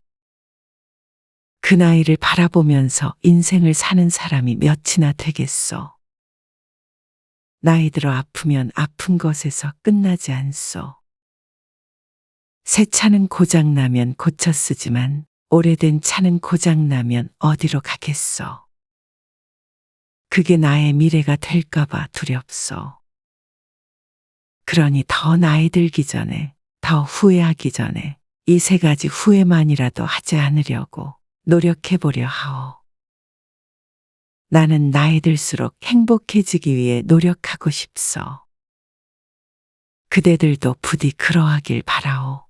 그 나이를 바라보면서 인생을 사는 사람이 몇이나 되겠소? 나이 들어 아프면 아픈 것에서 끝나지 않소. 새 차는 고장나면 고쳐 쓰지만 오래된 차는 고장나면 어디로 가겠소? 그게 나의 미래가 될까봐 두렵소. 그러니 더 나이 들기 전에, 더 후회하기 전에 이 세 가지 후회만이라도 하지 않으려고 노력해보려 하오. 나는 나이 들수록 행복해지기 위해 노력하고 싶소. 그대들도 부디 그러하길 바라오.